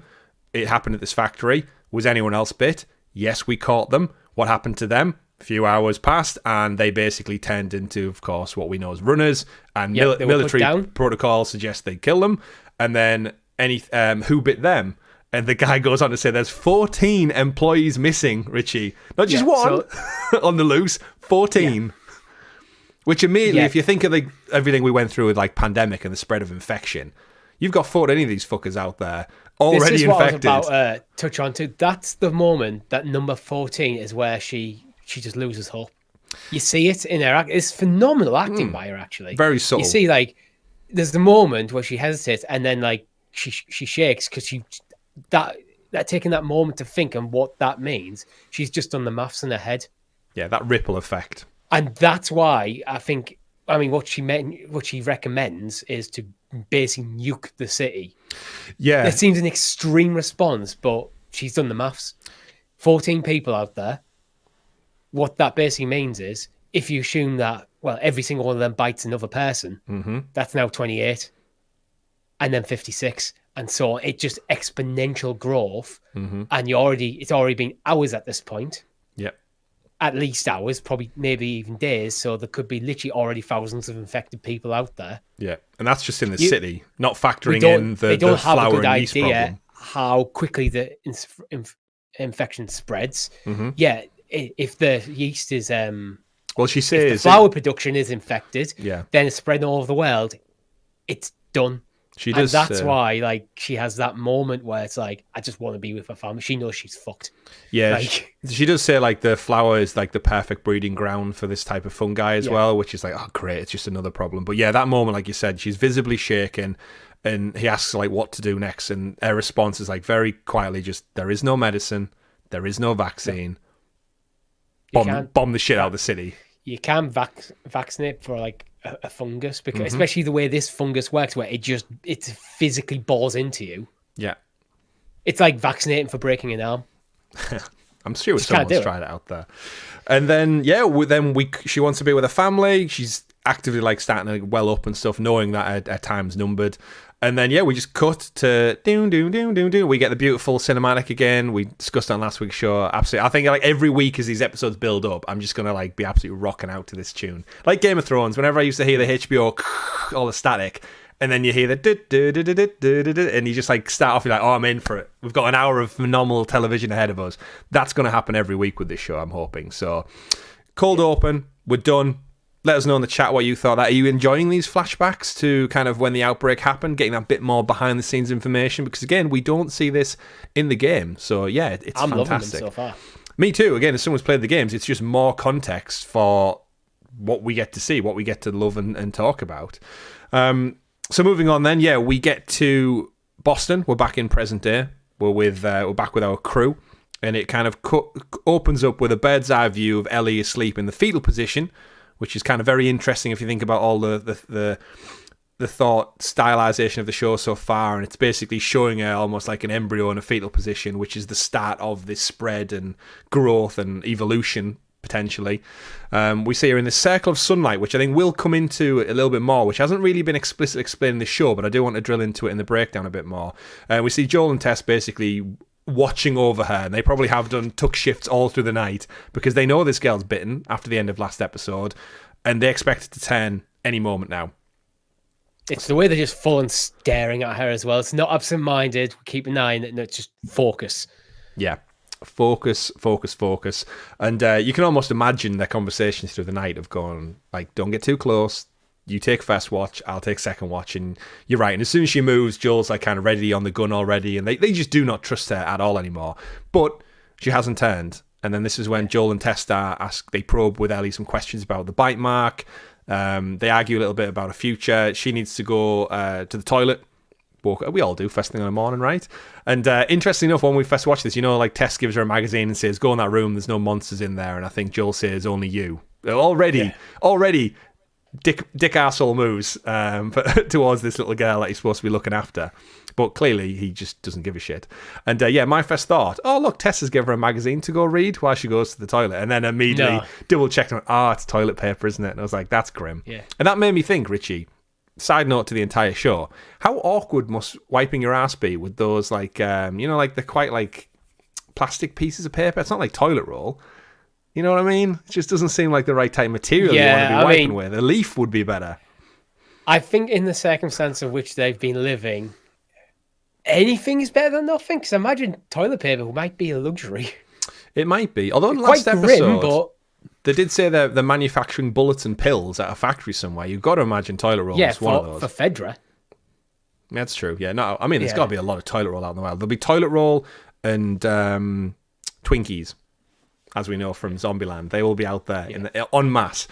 It happened at this factory. Was anyone else bit? Yes, we caught them. What happened to them? A few hours passed, and they basically turned into, of course, what we know as runners, and military protocol suggests they kill them. And then who bit them? And the guy goes on to say there's 14 employees missing, Richie. Not just one on the loose, 14. Yeah. Which immediately, if you think of everything we went through with like pandemic and the spread of infection, you've got 14 of these fuckers out there already infected. This is what I was about touch on to. That's the moment that number 14 is where she just loses hope. You see it in her act. It's phenomenal acting by her, actually. Very subtle. You see, like, there's the moment where she hesitates and then like she shakes because that taking that moment to think and what that means, she's just done the maths in her head. Yeah, that ripple effect. And that's why what she recommends is to basically nuke the city. Yeah. It seems an extreme response, but she's done the maths. 14 people out there. What that basically means is if you assume that, well, every single one of them bites another person, that's now 28, and then 56, and so on. It just exponential growth, and it's already been hours at this point. Yep. At least hours, probably maybe even days. So there could be literally already thousands of infected people out there. Yeah, and that's just in the city, not factoring in the flower and yeast problem. How quickly the infection spreads. Yeah, if the yeast is well, she says if the flower production is infected, then it's spread all over the world. It's done. She does. And that's why, like, she has that moment where it's like, I just want to be with her family. She knows she's fucked. Yeah, like, she does say, like, the flower is, like, the perfect breeding ground for this type of fungi as well, which is like, oh, great, it's just another problem. But yeah, that moment, like you said, she's visibly shaken, and he asks, like, what to do next, and her response is, like, very quietly just, there is no medicine, there is no vaccine. Bomb the shit out of the city. You can vaccinate for, like, a fungus, because especially the way this fungus works, where it physically bores into you. Yeah, it's like vaccinating for breaking an arm. I'm sure someone's tried it out there. And then she wants to be with her family. She's actively, like, starting to well up and stuff, knowing that her time's numbered. And then we just cut to doom. We get the beautiful cinematic again. We discussed on last week's show. Absolutely, I think, like, every week as these episodes build up, I'm just gonna, like, be absolutely rocking out to this tune, like Game of Thrones. Whenever I used to hear the HBO, all the static, and then you hear the and you just, like, start off, you're like, oh, I'm in for it. We've got an hour of phenomenal television ahead of us. That's gonna happen every week with this show, I'm hoping. So, cold open, we're done. Let us know in the chat what you thought. Are you enjoying these flashbacks to kind of when the outbreak happened, getting that bit more behind the scenes information? Because again, we don't see this in the game. So yeah, it's I'm fantastic. Loving them so far. Me too. Again, as someone who's played the games, it's just more context for what we get to see, what we get to love and talk about. So moving on then, we get to Boston. We're back in present day. We're back with our crew. And it kind of opens up with a bird's eye view of Ellie asleep in the fetal position, which is kind of very interesting if you think about all the thought stylization of the show so far. And it's basically showing her almost like an embryo in a fetal position, which is the start of this spread and growth and evolution, potentially. We see her in this circle of sunlight, which I think will come into a little bit more, which hasn't really been explicitly explained in the show, but I do want to drill into it in the breakdown a bit more. We see Joel and Tess basically watching over her, and they probably have took shifts all through the night because they know this girl's bitten after the end of last episode, and they expect it to turn any moment now. It's the way they're just full and staring at her as well. It's not absent-minded, keep an eye on it, no, it's just focus. Yeah, focus. And you can almost imagine their conversations through the night of going, like, don't get too close. You take first watch, I'll take second watch, and you're right. And as soon as she moves, Joel's, like, kind of ready on the gun already, and they just do not trust her at all anymore. But she hasn't turned, and then this is when Joel and Tess they probe with Ellie some questions about the bite mark. They argue a little bit about her future. She needs to go to the toilet. We all do first thing in the morning, right? And interestingly enough, when we first watched this, like, Tess gives her a magazine and says, "Go in that room. There's no monsters in there." And I think Joel says, "Only you." Already. Dick arsehole moves towards this little girl that he's supposed to be looking after. But clearly, he just doesn't give a shit. And my first thought, oh, look, Tess has given her a magazine to go read while she goes to the toilet. And then immediately double-checked, it's toilet paper, isn't it? And I was like, that's grim. Yeah. And that made me think, Richie, side note to the entire show, how awkward must wiping your ass be with those, like, like the quite, like, plastic pieces of paper? It's not like toilet roll. You know what I mean? It just doesn't seem like the right type of material you want to be wiping with. A leaf would be better. I think in the circumstance of which they've been living, anything is better than nothing. Because imagine toilet paper might be a luxury. It might be. Although in last episode, they did say they're manufacturing bullets and pills at a factory somewhere. You've got to imagine toilet roll is one of those. For Fedra. That's true. Yeah. No, I mean, there's got to be a lot of toilet roll out in the world. There'll be toilet roll and Twinkies, as we know from Zombieland. They will be out there en masse.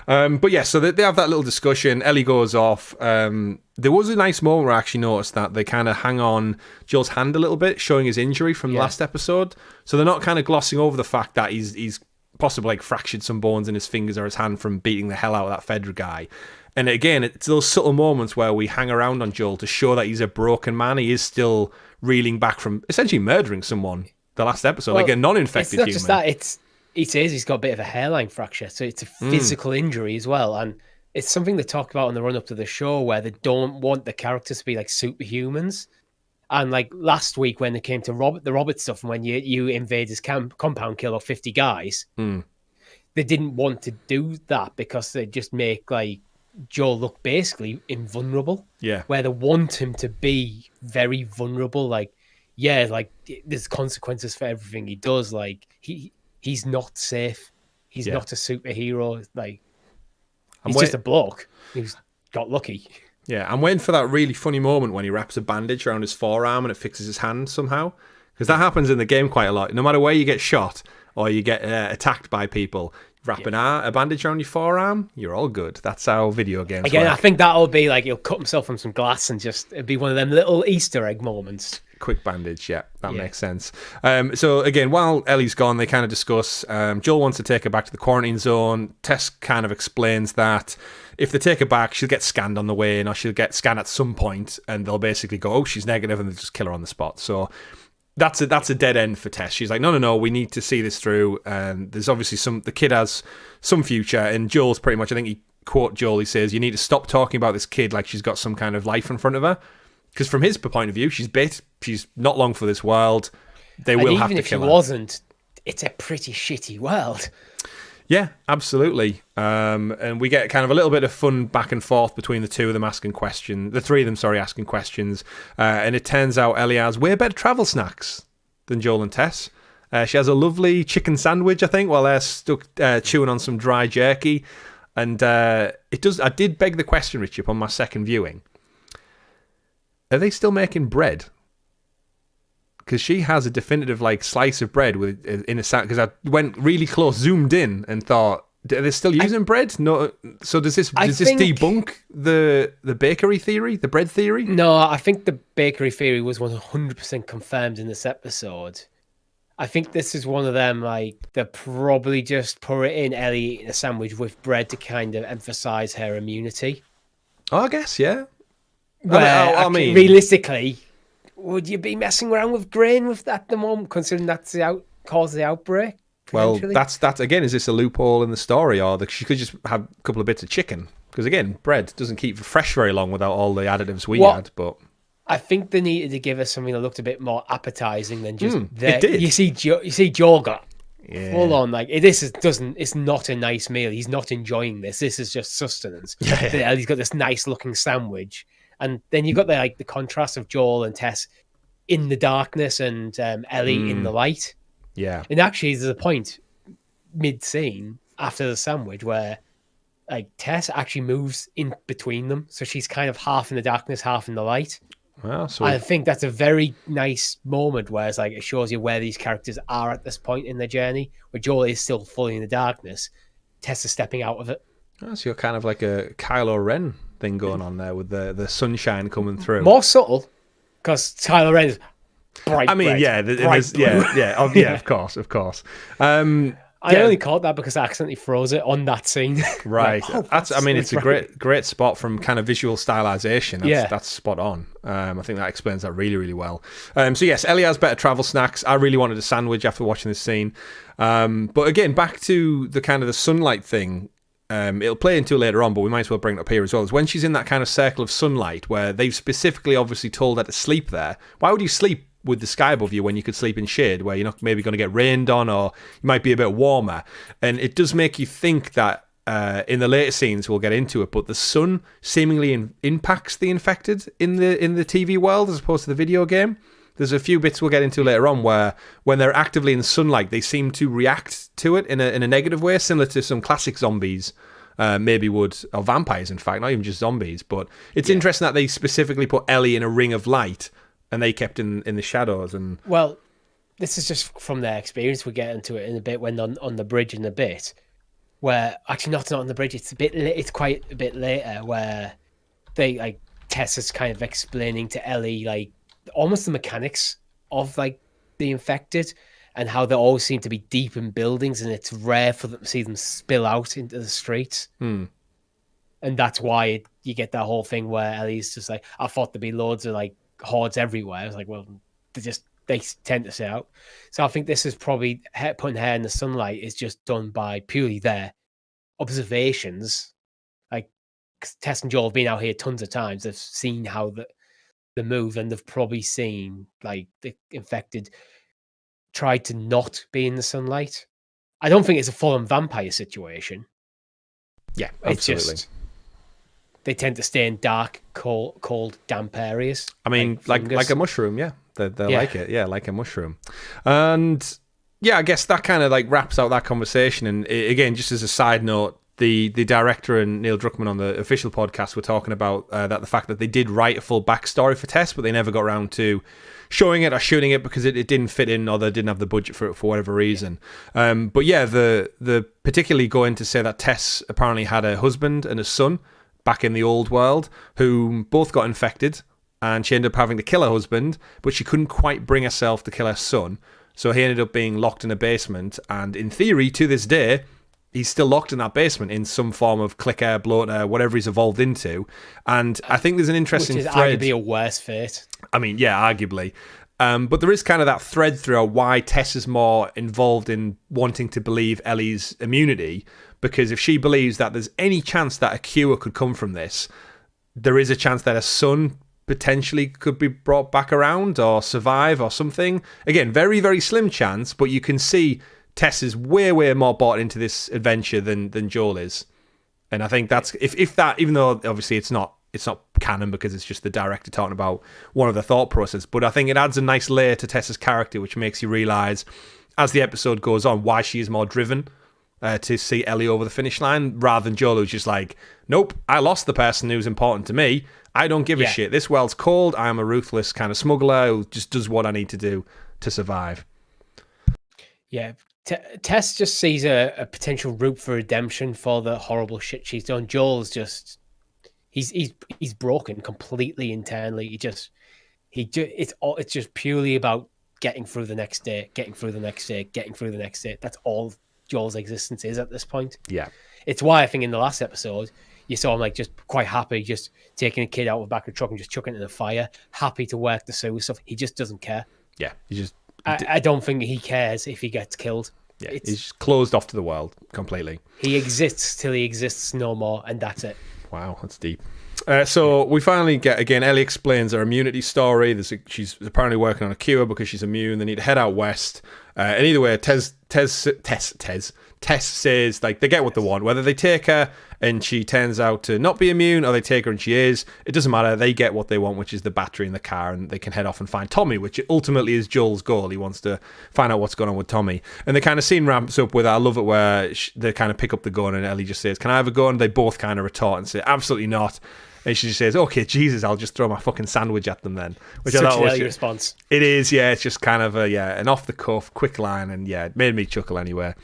So they have that little discussion. Ellie goes off. There was a nice moment where I actually noticed that they kind of hang on Joel's hand a little bit, showing his injury from the last episode. So they're not kind of glossing over the fact that he's possibly, like, fractured some bones in his fingers or his hand from beating the hell out of that Fedra guy. And again, it's those subtle moments where we hang around on Joel to show that he's a broken man. He is still reeling back from essentially murdering someone the last episode, like a non-infected human. It's not just that, He says he's got a bit of a hairline fracture, so it's a physical injury as well. And it's something they talk about on the run up to the show where they don't want the characters to be like superhumans. And like last week when it came to the Robert stuff, and when you invade his compound, kill off 50 guys, they didn't want to do that because they just make like Joel look basically invulnerable. Yeah. Where they want him to be very vulnerable. Like, yeah, like there's consequences for everything he does. Like he's not safe. He's not a superhero. Like he's just a bloke who's got lucky. Yeah, I'm waiting for that really funny moment when he wraps a bandage around his forearm and it fixes his hand somehow. Because that happens in the game quite a lot. No matter where you get shot or you get attacked by people, wrapping a bandage around your forearm, you're all good. That's how video games work. I think that'll be like he'll cut himself from some glass and just it'd be one of them little Easter egg moments. Quick bandage, that makes sense. So again, while Ellie's gone, they kind of discuss, Joel wants to take her back to the quarantine zone. Tess kind of explains that if they take her back, she'll get scanned on the way, or she'll get scanned at some point, and they'll basically go, oh, she's negative, and they'll just kill her on the spot. So that's a dead end for Tess. She's like, no, we need to see this through. And there's obviously the kid has some future, and Joel's pretty much, I think he quote Joel, he says, you need to stop talking about this kid like she's got some kind of life in front of her. Because from his point of view, she's bit. She's not long for this world. They will have to kill her. Even if she wasn't, it's a pretty shitty world. Yeah, absolutely. And we get kind of a little bit of fun back and forth between the two of them asking questions. The three of them, asking questions. And it turns out Ellie has way better travel snacks than Joel and Tess. She has a lovely chicken sandwich, I think, while they're stuck chewing on some dry jerky. And I did beg the question, Richie, upon my second viewing. Are they still making bread? Because she has a definitive slice of bread in a sandwich. Because I went really close, zoomed in, and thought, are they still using bread? No. So does this debunk the bakery theory, the bread theory? No, I think the bakery theory was 100% confirmed in this episode. I think this is one of them, they probably just put it in Ellie eating a sandwich with bread to kind of emphasize her immunity. Oh, I guess, yeah. I mean, realistically, would you be messing around with grain with that at the moment, considering that's caused the outbreak? Well, that's again. Is this a loophole in the story, or she could just have a couple of bits of chicken? Because again, bread doesn't keep fresh very long without all the additives we had. But I think they needed to give us something that looked a bit more appetizing than just it did. You see, Joel got full on it's not a nice meal. He's not enjoying this. This is just sustenance. Yeah. He's got this nice looking sandwich. And then you've got the contrast of Joel and Tess in the darkness and Ellie in the light. Yeah. And actually, there's a point mid-scene after the sandwich where Tess actually moves in between them. So she's kind of half in the darkness, half in the light. Well, so I think that's a very nice moment where it shows you where these characters are at this point in their journey, where Joel is still fully in the darkness. Tess is stepping out of it. Oh, so you're kind of like a Kylo Ren thing going on there with the sunshine coming through. More subtle, because Kylo Ren is bright. I mean, red, yeah, of course. I only caught that because I accidentally froze it on that scene. Right. It's a great spot from kind of visual stylization. That's spot on. I think that explains that really, really well. So yes, Ellie has better travel snacks. I really wanted a sandwich after watching this scene. But again, back to the kind of the sunlight thing. It'll play into later on, but we might as well bring it up here as well. Is when she's in that kind of circle of sunlight where they've specifically obviously told her to sleep there. Why would you sleep with the sky above you when you could sleep in shade where you're not maybe going to get rained on, or you might be a bit warmer? And it does make you think that in the later scenes we'll get into it, but the sun seemingly impacts the infected in the TV world as opposed to the video game. There's a few bits we'll get into later on where when they're actively in sunlight, they seem to react to it in a negative way, similar to some classic zombies maybe would, or vampires, in fact, not even just zombies. But it's interesting that they specifically put Ellie in a ring of light and they kept in the shadows. And well, this is just from their experience. We'll get into it in a bit when on the bridge in a bit, where actually not on the bridge. It's quite a bit later where they Tess is kind of explaining to Ellie almost the mechanics of the infected and how they always seem to be deep in buildings and it's rare for them to see them spill out into the streets. And that's why you get that whole thing where Ellie's just I thought there'd be loads of hordes everywhere. I was well, they're just they tend to stay out. So I think this is probably putting her in the sunlight is just done by purely their observations. Like Tess and Joel have been out here tons of times. They've seen how the move, and they've probably seen like the infected tried to not be in the sunlight. I don't think it's a full-on vampire situation. Yeah, absolutely. It's just they tend to stay in dark, cold, damp areas. I mean, like a mushroom, yeah. They like it, yeah, like a mushroom. And yeah, I guess that kind of like wraps out that conversation. And again, just as a side note, the director and Neil Druckmann on the official podcast were talking about that the fact that they did write a full backstory for Tess, but they never got around to showing it or shooting it because it didn't fit in, or they didn't have the budget for it for whatever reason. But yeah, the particularly going to say that Tess apparently had a husband and a son back in the old world who both got infected, and she ended up having to kill her husband, but she couldn't quite bring herself to kill her son. So he ended up being locked in a basement, and in theory, to this day, he's still locked in that basement in some form of clicker, bloater, whatever he's evolved into. And I think there's an interesting thread. Which is arguably a worse fate. I mean, yeah, arguably. But there is kind of that thread throughout why Tess is more involved in wanting to believe Ellie's immunity, because if she believes that there's any chance that a cure could come from this, there is a chance that her son potentially could be brought back around or survive or something. Again, very, very slim chance, but you can see Tess is way, way more bought into this adventure than Joel is. And I think that's, if that, even though obviously it's not canon because it's just the director talking about one of the thought process, but I think it adds a nice layer to Tess's character, which makes you realise as the episode goes on why she is more driven to see Ellie over the finish line, rather than Joel, who's just like, nope, I lost the person who's important to me. I don't give a shit. This world's cold. I am a ruthless kind of smuggler who just does what I need to do to survive. Yeah. Tess just sees a potential route for redemption for the horrible shit she's done. Joel's just he's broken completely internally. It's just purely about getting through the next day, getting through the next day, getting through the next day. That's all Joel's existence is at this point. Yeah. It's why I think in the last episode you saw him like just quite happy, just taking a kid out of the back of the truck and just chucking it in the fire, happy to work the sewer stuff. He just doesn't care. Yeah, he just. I don't think he cares if he gets killed. Yeah, he's just closed off to the world completely. He exists till he exists no more, and that's it. Wow, that's deep. So we finally get, again, Ellie explains her immunity story. She's apparently working on a cure because she's immune. They need to head out west. And either way, Tess says like they get what they want. Whether they take her and she turns out to not be immune, or they take her and she is, it doesn't matter. They get what they want, which is the battery in the car, and they can head off and find Tommy, which ultimately is Joel's goal. He wants to find out what's going on with Tommy. And the kind of scene ramps up with, I love it, where they kind of pick up the gun and Ellie just says, "Can I have a gun?" They both kind of retort and say, "Absolutely not." And she just says, "Okay, Jesus, I'll just throw my fucking sandwich at them then." Which Such I thought an was Ellie response. It is, yeah. It's just kind of an off the cuff, quick line, and yeah, it made me chuckle anyway.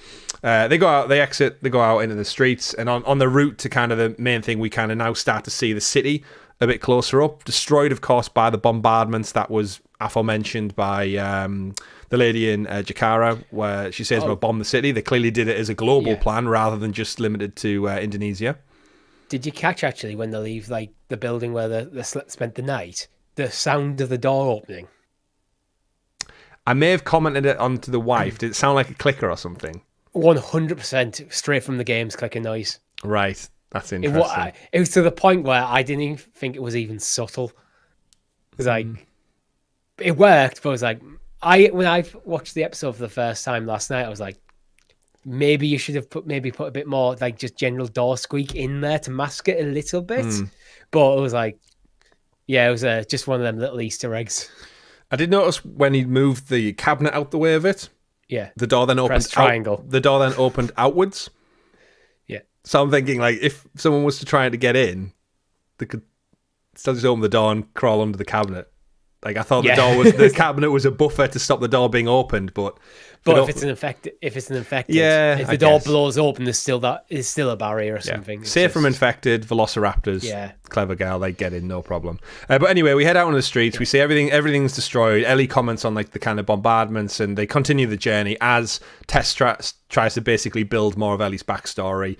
They go out, they exit, they go out into the streets, and on the route to kind of the main thing, we kind of now start to see the city a bit closer up, destroyed, of course, by the bombardments that was aforementioned by the lady in Jakarta, where she says we'll bomb the city. They clearly did it as a global plan rather than just limited to Indonesia. Did you catch, actually, when they leave like the building where they spent the night, the sound of the door opening? I may have commented it onto the wife. Did it sound like a clicker or something? 100% straight from the game's clicker noise. Right, that's interesting. It was to the point where I didn't even think it was even subtle. It was like, it worked, but it was like, when I watched the episode for the first time last night, I was like, maybe you should have put a bit more like just general door squeak in there to mask it a little bit. But it was like, yeah, it was just one of them little Easter eggs. I did notice when he moved the cabinet out the way of it. Yeah. The door then opened. Triangle. The door then opened outwards. Yeah. So I'm thinking, like, if someone was to try to get in, they could still just open the door and crawl under the cabinet. Like, I thought the cabinet was a buffer to stop the door being opened, but if it's an infected, if the door blows open, there's still a barrier or something. Safe from infected velociraptors. Yeah, clever girl. They get in, no problem. But anyway, we head out on the streets. We see everything's destroyed. Ellie comments on like the kind of bombardments, and they continue the journey as Tess tries to basically build more of Ellie's backstory.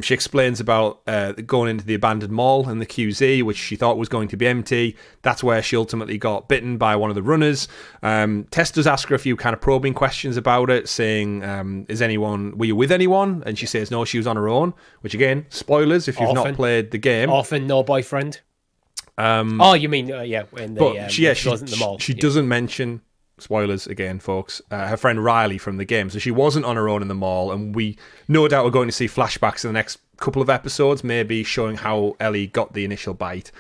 She explains about going into the abandoned mall in the QZ, which she thought was going to be empty. That's where she ultimately got bitten by one of the runners. Tess does ask her a few kind of probing questions about it, saying, were you with anyone? And she says no, she was on her own, which again, spoilers if you've not played the game. Often no boyfriend. You mean, when she goes into the mall. She doesn't mention, spoilers again, folks, her friend Riley from the game. So she wasn't on her own in the mall, and we no doubt are going to see flashbacks in the next couple of episodes, maybe showing how Ellie got the initial bite.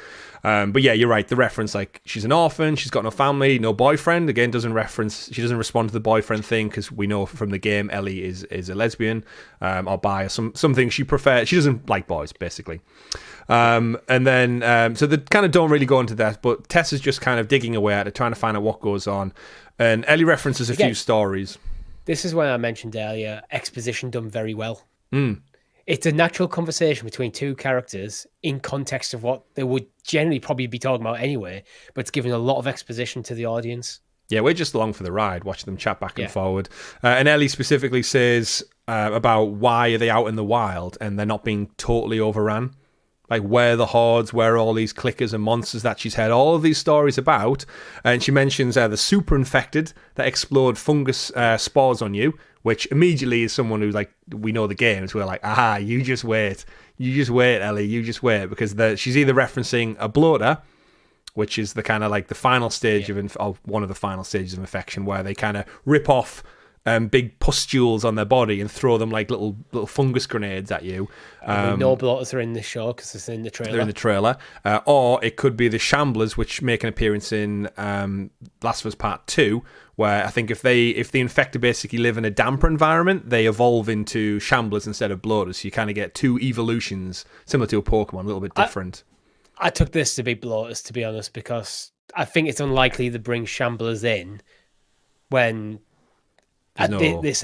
But yeah, you're right. The reference, like, she's an orphan, she's got no family, no boyfriend. Again, she doesn't respond to the boyfriend thing, because we know from the game Ellie is a lesbian or bi, or something she prefers. She doesn't like boys, basically. And then, so they kind of don't really go into that, but Tess is just kind of digging away at it, trying to find out what goes on. And Ellie references a few stories. This is when I mentioned earlier, exposition done very well. It's a natural conversation between two characters in context of what they would generally probably be talking about anyway, but it's giving a lot of exposition to the audience. Yeah, we're just along for the ride, watching them chat back and forward. And Ellie specifically says about why are they out in the wild and they're not being totally overrun. Like, where are the hordes, where are all these clickers and monsters that she's had all of these stories about. And she mentions the super infected that explode fungus spores on you, which immediately is someone who's like, we know the games. We're like, you just wait. You just wait, Ellie. You just wait. Because she's either referencing a bloater, which is the kind of like the final stage of one of the final stages of infection, where they kind of rip off big pustules on their body and throw them like little fungus grenades at you. No bloaters are in the show because it's in the trailer. They're in the trailer. Or it could be the shamblers, which make an appearance in Last of Us Part 2, where I think if the infected basically live in a damper environment, they evolve into shamblers instead of bloaters. So you kind of get two evolutions, similar to a Pokemon, a little bit different. I took this to be bloaters, to be honest, because I think it's unlikely to bring shamblers in when... This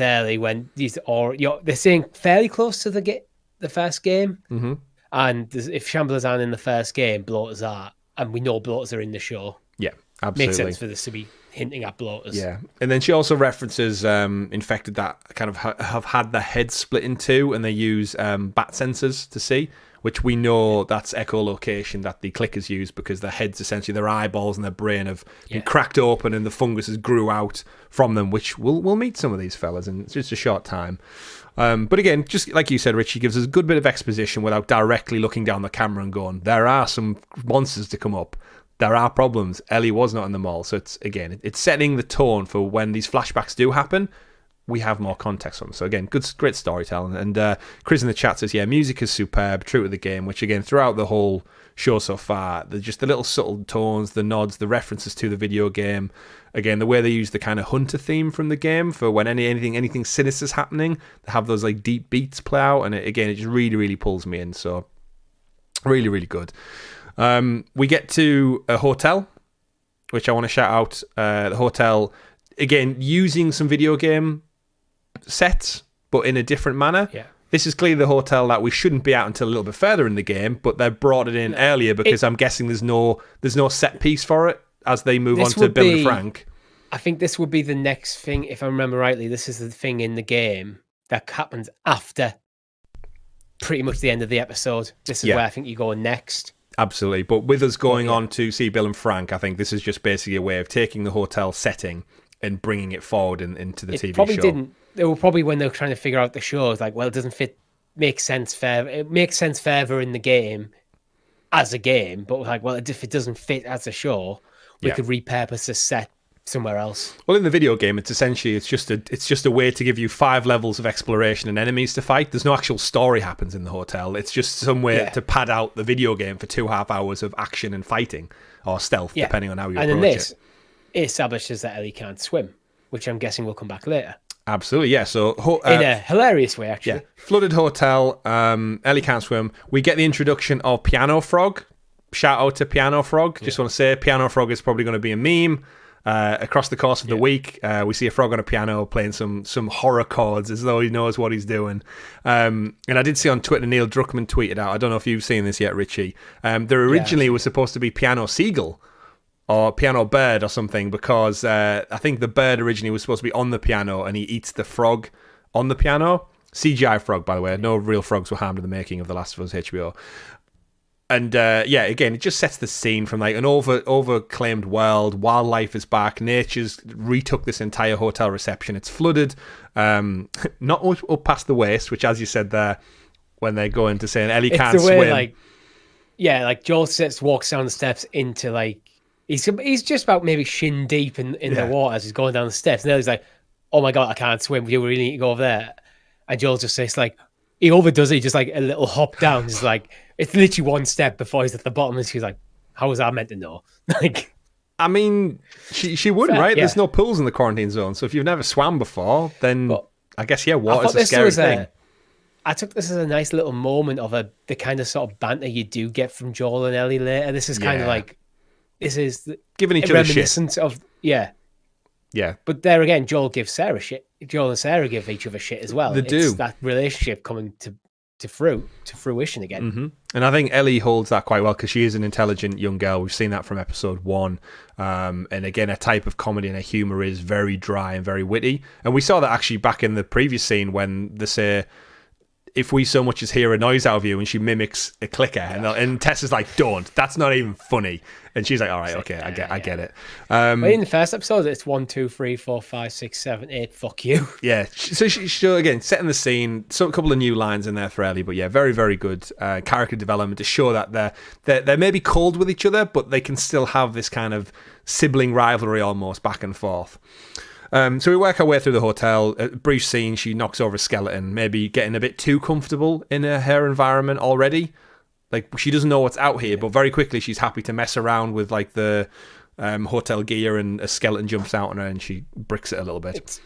early, when they're saying fairly close to the first game, and if shamblers aren't in the first game, bloaters are, and we know bloaters are in the show. Yeah, absolutely. Makes sense for this to be hinting at bloaters. Yeah, and then she also references infected that kind of have had their heads split in two, and they use bat sensors to see, which we know that's echolocation that the clickers use, because their heads, essentially their eyeballs and their brain have been cracked open and the funguses grew out from them, which we'll meet some of these fellas in just a short time. But again, just like you said, Rich, she gives us a good bit of exposition without directly looking down the camera and going, there are some monsters to come up. There are problems. Ellie was not in the mall. So it's setting the tone for when these flashbacks do happen. We have more context on them. So again, great storytelling. And Chris in the chat says, music is superb, true to the game, which again, throughout the whole show so far, just the little subtle tones, the nods, the references to the video game. Again, the way they use the kind of hunter theme from the game for when anything sinister's happening, they have those like deep beats play out. And it just really, really pulls me in. So really, really good. We get to a hotel, which I want to shout out. The hotel, again, using some video game sets, but in a different manner. Yeah. This is clearly the hotel that we shouldn't be at until a little bit further in the game, but they've brought it in earlier because I'm guessing there's no set piece for it as they move on to Bill and Frank. I think this would be the next thing, if I remember rightly. This is the thing in the game that happens after pretty much the end of the episode. This is where I think you go next. Absolutely. But with us going on to see Bill and Frank, I think this is just basically a way of taking the hotel setting and bringing it forward into the TV show. They were probably, when they were trying to figure out the show, it's like, well, it doesn't make sense further. It makes sense further in the game as a game, but like, well, if it doesn't fit as a show, we could repurpose a set somewhere else. Well, in the video game, it's just a way to give you 5 levels of exploration and enemies to fight. There's no actual story happens in the hotel. It's just some way to pad out the video game for 2.5 hours of action and fighting, or stealth, depending on how you approach it. And then this establishes that Ellie can't swim, which I'm guessing will come back later. Absolutely, yeah. So in a hilarious way, actually. Yeah. Flooded hotel. Ellie can't swim. We get the introduction of Piano Frog. Shout out to Piano Frog. Just want to say, Piano Frog is probably going to be a meme. Across the course of the week, we see a frog on a piano playing some horror chords as though he knows what he's doing. And I did see on Twitter, Neil Druckmann tweeted out, I don't know if you've seen this yet, Richie, there originally was supposed to be piano seagull or piano bird or something, because I think the bird originally was supposed to be on the piano and he eats the frog on the piano. CGI frog, by the way. No real frogs were harmed in the making of The Last of Us HBO. And again, it just sets the scene from like an overclaimed world. Wildlife is back. Nature's retook this entire hotel reception. It's flooded, not up past the waist, which, as you said there, when they go into saying Ellie can't swim. Like Joel walks down the steps into like he's just about maybe shin deep in the water as he's going down the steps. And then he's like, "Oh my god, I can't swim. We really need to go over there." And Joel just says like, he overdoes it. He just like a little hop down. He's like, it's literally one step before he's at the bottom, and she's like, "How was I meant to know?" Like, I mean, she wouldn't, right? Yeah. There's no pools in the quarantine zone, so if you've never swam before, then I guess water's a scary thing. I took this as a nice little moment of the kind of sort of banter you do get from Joel and Ellie later. This is kind of like giving each other shit. Of yeah. But there again, Joel gives Sarah shit. Joel and Sarah give each other shit as well. It's that relationship coming to fruition again. Mm-hmm. And I think Ellie holds that quite well because she is an intelligent young girl. We've seen that from episode 1. And again, a type of comedy and a humor is very dry and very witty. And we saw that actually back in the previous scene when they say, "If we so much as hear a noise out of you," and she mimics a clicker, and Tess is like, "Don't, that's not even funny." And she's like, "All right, okay, I get it." But in the first episode, it's 1, 2, 3, 4, 5, 6, 7, 8. Fuck you. Yeah. So she again setting the scene. So a couple of new lines in there for Ellie, but very, very good character development to show that they're maybe cold with each other, but they can still have this kind of sibling rivalry almost back and forth. So we work our way through the hotel. A brief scene, she knocks over a skeleton, maybe getting a bit too comfortable in her environment already. Like, she doesn't know what's out here, but very quickly she's happy to mess around with like the hotel gear, and a skeleton jumps out on her and she bricks it a little bit.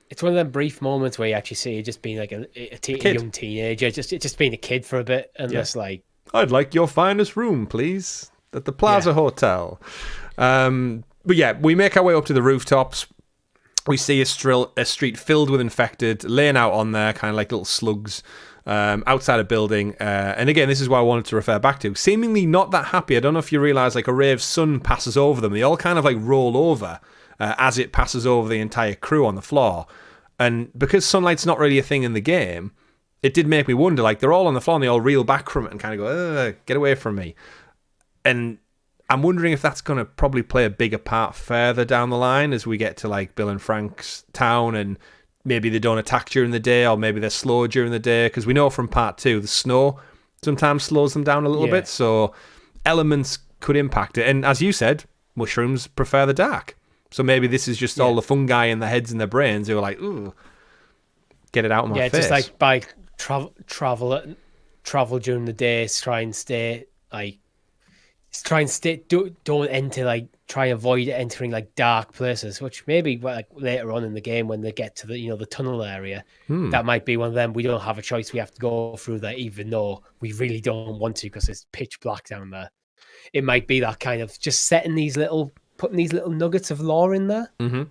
It's one of them brief moments where you actually see her just being like a young teenager, just being a kid for a bit, and just like, "I'd like your finest room, please, at the Plaza Hotel." But yeah, we make our way up to the rooftops. We see a street filled with infected, laying out on there, kind of like little slugs, outside a building. And again, this is what I wanted to refer back to. Seemingly not that happy. I don't know if you realise, like, a ray of sun passes over them. They all kind of like roll over as it passes over the entire crew on the floor. And because sunlight's not really a thing in the game, it did make me wonder, like, they're all on the floor and they all reel back from it and kind of go, "Get away from me." And I'm wondering if that's going to probably play a bigger part further down the line as we get to like Bill and Frank's town, and maybe they don't attack during the day, or maybe they're slow during the day, because we know from part 2 the snow sometimes slows them down a little bit, so elements could impact it. And as you said, mushrooms prefer the dark, so maybe this is just all the fungi in their heads and their brains who are like, "Ooh, get it out of my face." Just like by travel during the day, try and stay like. Don't enter, like, try and avoid entering like dark places, which maybe like later on in the game when they get to the the tunnel area, that might be one of them. We don't have a choice. We have to go through there, even though we really don't want to because it's pitch black down there. It might be that kind of just putting these little nuggets of lore in there. Mm-hmm.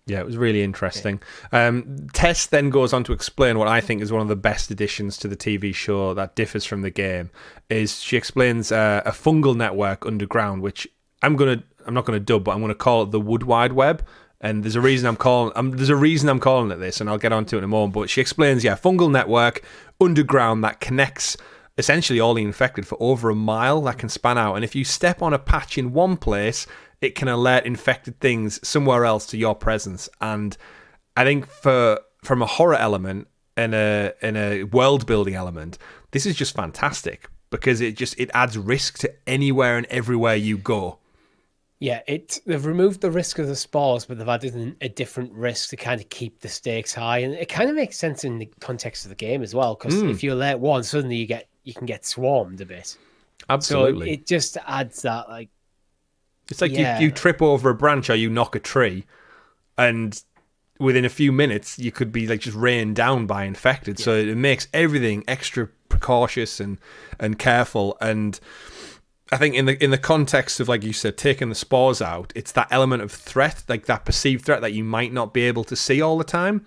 Yeah, it was really interesting. Tess then goes on to explain what I think is one of the best additions to the TV show that differs from the game. Is she explains a fungal network underground, which I'm not gonna dub, but I'm gonna call it the Wood Wide Web. And there's a reason I'm calling it this, and I'll get onto it in a moment. But she explains, fungal network underground that connects essentially all the infected for over a mile that can span out. And if you step on a patch in one place, it can alert infected things somewhere else to your presence. And I think from a horror element and a world building element, this is just fantastic because it adds risk to anywhere and everywhere you go. Yeah, they've removed the risk of the spores, but they've added a different risk to kind of keep the stakes high, and it kind of makes sense in the context of the game as well. Because if you alert one, suddenly you can get swarmed a bit. Absolutely, so it just adds that like. It's like you trip over a branch or you knock a tree, and within a few minutes you could be like just rained down by infected. Yeah. So it makes everything extra precautious and careful. And I think in the context of, like you said, taking the spores out, it's that element of threat, like that perceived threat that you might not be able to see all the time.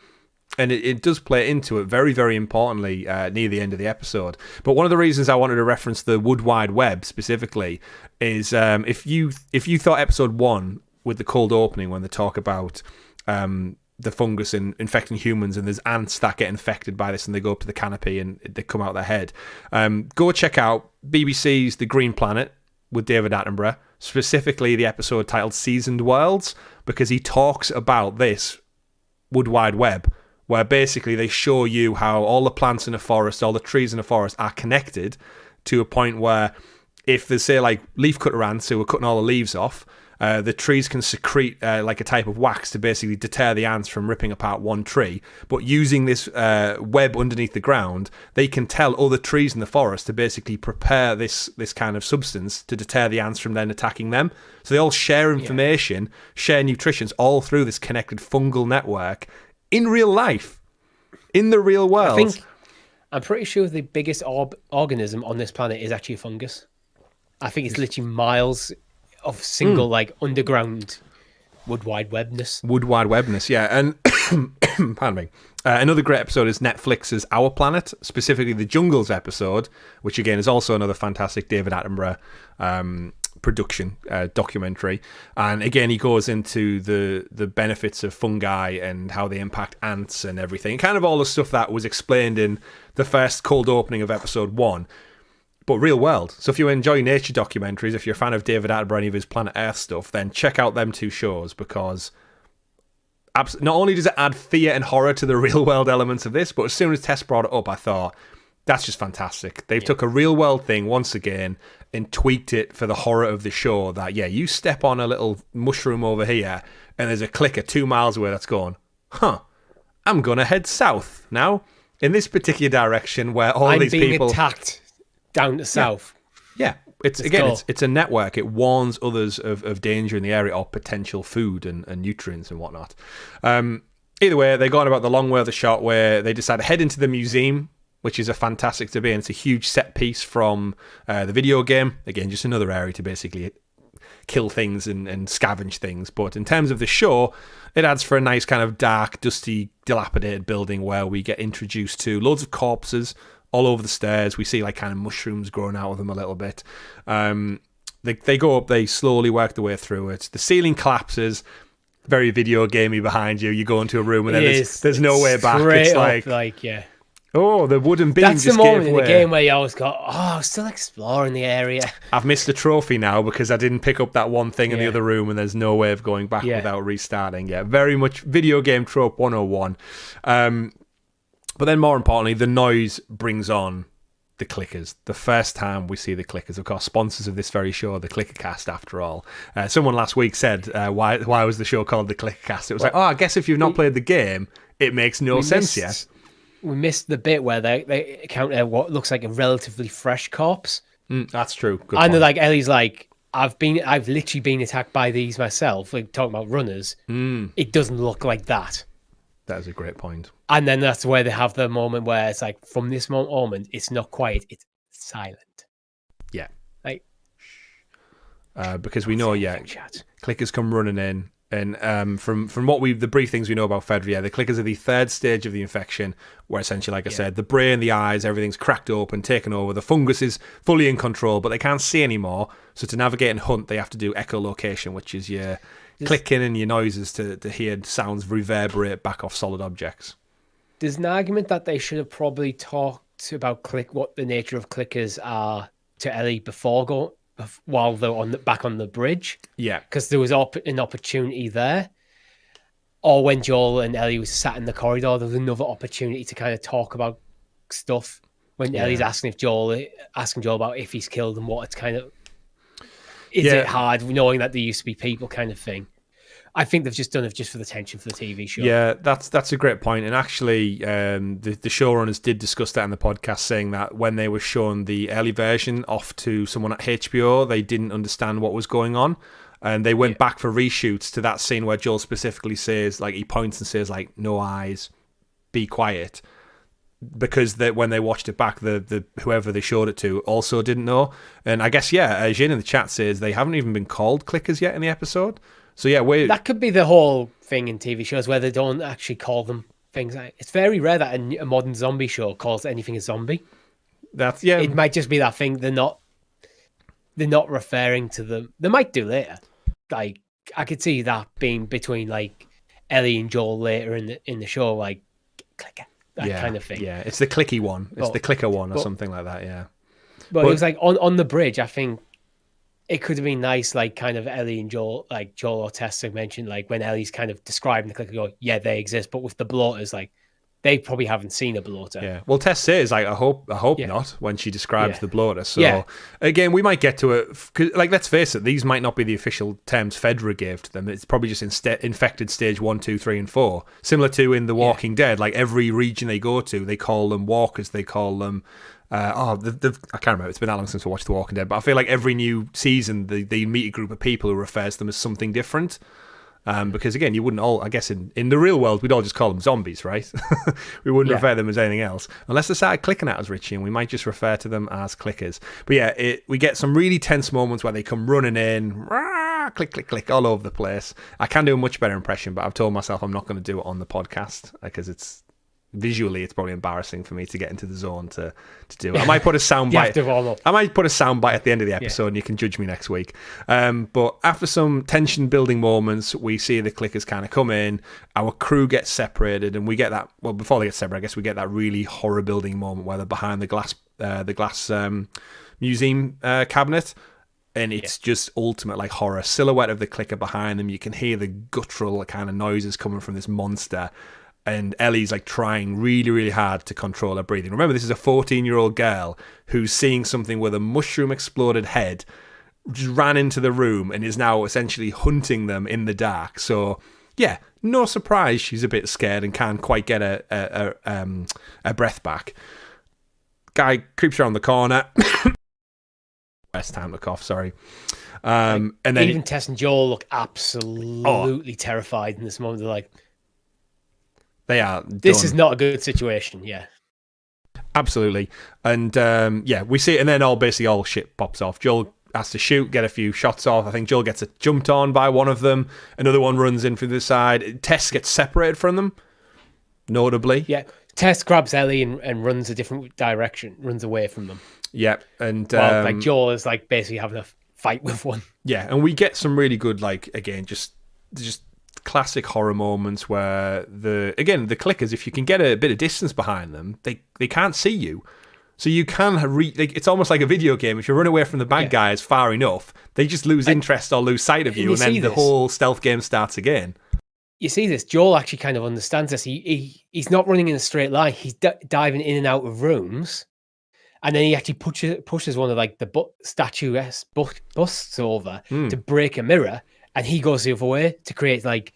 And it does play into it very, very importantly near the end of the episode. But one of the reasons I wanted to reference the Wood Wide Web specifically is if you thought episode 1 with the cold opening when they talk about the fungus infecting humans and there's ants that get infected by this and they go up to the canopy and they come out their head, go check out BBC's The Green Planet with David Attenborough, specifically the episode titled Seasoned Worlds, because he talks about this Wood Wide Web, where basically they show you how all the plants in a forest, all the trees in a forest are connected to a point where if there's, say, like leaf cutter ants who are cutting all the leaves off, the trees can secrete like a type of wax to basically deter the ants from ripping apart one tree. But using this web underneath the ground, they can tell other trees in the forest to basically prepare this kind of substance to deter the ants from then attacking them. So they all share information, share nutritions, all through this connected fungal network in real life, in the real world. I'm pretty sure the biggest organism on this planet is actually a fungus. I think it's literally miles of single like underground Wood Wide Webness. Wood Wide Webness, yeah. And pardon me. Another great episode is Netflix's Our Planet, specifically the Jungles episode, which again is also another fantastic David Attenborough production documentary. And again, he goes into the benefits of fungi and how they impact ants and everything. Kind of all the stuff that was explained in the first cold opening of episode 1. But real world. So if you enjoy nature documentaries, if you're a fan of David Attenborough, any of his Planet Earth stuff, then check out them 2 shows, because not only does it add fear and horror to the real world elements of this, but as soon as Tess brought it up, I thought, that's just fantastic. They've took a real world thing once again and tweaked it for the horror of the show. That, you step on a little mushroom over here and there's a clicker 2 miles away that's going, I'm going to head south now in this particular direction where all these people... I'm being attacked down to south. Yeah. It's a network. It warns others of danger in the area or potential food and nutrients and whatnot. Either way, they go on about the long way of the shot where they decide to head into the museum, which is a fantastic to be, and it's a huge set piece from the video game. Again, just another area to basically kill things and scavenge things. But in terms of the show, it adds for a nice kind of dark, dusty, dilapidated building where we get introduced to loads of corpses all over the stairs. We see like kind of mushrooms growing out of them a little bit. They go up, they slowly work their way through it. The ceiling collapses, very video gamey behind you. You go into a room and then there's no way back. It's like oh, the wooden beam that's just the moment gave in way. the game where you always go, I'm still exploring the area. I've missed a trophy now because I didn't pick up that one thing in the other room and there's no way of going back without restarting. Yeah, very much video game trope 101. But then more importantly, the noise brings on the clickers. The first time we see the clickers, of course, sponsors of this very show, the ClickerCast, after all. Someone last week said, why was the show called the ClickerCast? It was I guess if you've not played the game, it makes no sense yet. We missed the bit where they encounter what looks like a relatively fresh corpse. That's true. Good and point. like Ellie's like, I've literally been attacked by these myself. Like talking about runners, it doesn't look like that. That is a great point. And then that's where they have the moment where it's like, from this moment, it's not quiet, it's silent. Yeah. Like, because we know, clickers come running in. And from what the brief things we know about Fedra, the clickers are the third stage of the infection, where essentially, like I said, the brain, the eyes, everything's cracked open, taken over. The fungus is fully in control, but they can't see anymore. So to navigate and hunt, they have to do echolocation, which is your clicking and your noises to hear sounds reverberate back off solid objects. There's an argument that they should have probably talked about what the nature of clickers are to Ellie while they're back on the bridge. Yeah. Because there was an opportunity there. Or when Joel and Ellie was sat in the corridor, there was another opportunity to kind of talk about stuff. When Ellie's asking Joel about if he's killed and what it's kind of... Is it hard knowing that there used to be people kind of thing? I think they've just done it just for the tension for the TV show. Yeah, that's a great point. And actually, the showrunners did discuss that in the podcast, saying that when they were shown the early version off to someone at HBO, they didn't understand what was going on. And they went back for reshoots to that scene where Joel specifically says, like, he points and says, like, no eyes, be quiet. because when they watched it back, the whoever they showed it to also didn't know. And I guess, Jin in the chat says they haven't even been called clickers yet in the episode. So that could be the whole thing in TV shows where they don't actually call them things. It's very rare that a modern zombie show calls anything a zombie. It might just be that thing they're not referring to them. They might do later. Like, I could see that being between like Ellie and Joel later in the show, like clicker, that kind of thing. Yeah, it's the clicky one. It's the clicker one or something like that. Yeah. But it was like on the bridge. I think it could have been nice, like kind of Ellie and Joel, like Joel or Tess have mentioned, like when Ellie's kind of describing the clicker, go, yeah, they exist. But with the bloaters, like they probably haven't seen a bloater. Yeah. Well, Tess says, like, I hope not, when she describes the bloater. So again, we might get to it. Cause, like, let's face it, these might not be the official terms Fedra gave to them. It's probably just infected stage 1, 2, 3, and 4. Similar to in The Walking Dead, like every region they go to, they call them walkers. They call them. I can't remember. It's been that long since I watched The Walking Dead, but I feel like every new season they meet a group of people who refers to them as something different. Because again, you wouldn't all, I guess in the real world, we'd all just call them zombies, right? We wouldn't refer to them as anything else. Unless they started clicking at us, Richie, and we might just refer to them as clickers. But yeah, we get some really tense moments where they come running in, rah, click, click, click, all over the place. I can do a much better impression, but I've told myself I'm not going to do it on the podcast because visually it's probably embarrassing for me to get into the zone to do it. I might put a soundbite. I might put a soundbite at the end of the episode, and you can judge me next week. But after some tension building moments, we see the clickers kind of come in. Our crew gets separated, and we get that. Well, before they get separated, I guess we get that really horror building moment where they're behind the glass museum cabinet. And it's just ultimate like horror. Silhouette of the clicker behind them. You can hear the guttural kind of noises coming from this monster. And Ellie's like trying really, really hard to control her breathing. Remember, this is a 14-year-old girl who's seeing something with a mushroom exploded head, just ran into the room and is now essentially hunting them in the dark. So, yeah, no surprise she's a bit scared and can't quite get a breath back. Guy creeps around the corner. Best time to cough, sorry. And then even Tess and Joel look absolutely terrified in this moment. They're like, they are. This is not a good situation. Yeah, absolutely. And we see it, and then all shit pops off. Joel has to shoot, get a few shots off. I think Joel gets jumped on by one of them. Another one runs in from the side. Tess gets separated from them, notably. Yeah, Tess grabs Ellie and runs a different direction, runs away from them. Yeah, and like Joel is like basically having a fight with one. Yeah, and we get some really good, like, again, just classic horror moments where the clickers, if you can get a bit of distance behind them, they can't see you, so you can it's almost like a video game. If you run away from the bad guys far enough, they just lose interest or lose sight of you, and then the whole stealth game starts again. You see this, Joel actually kind of understands this. He's not running in a straight line. He's diving in and out of rooms, and then he actually pushes one of like the statuesque busts over to break a mirror. And he goes the other way to create like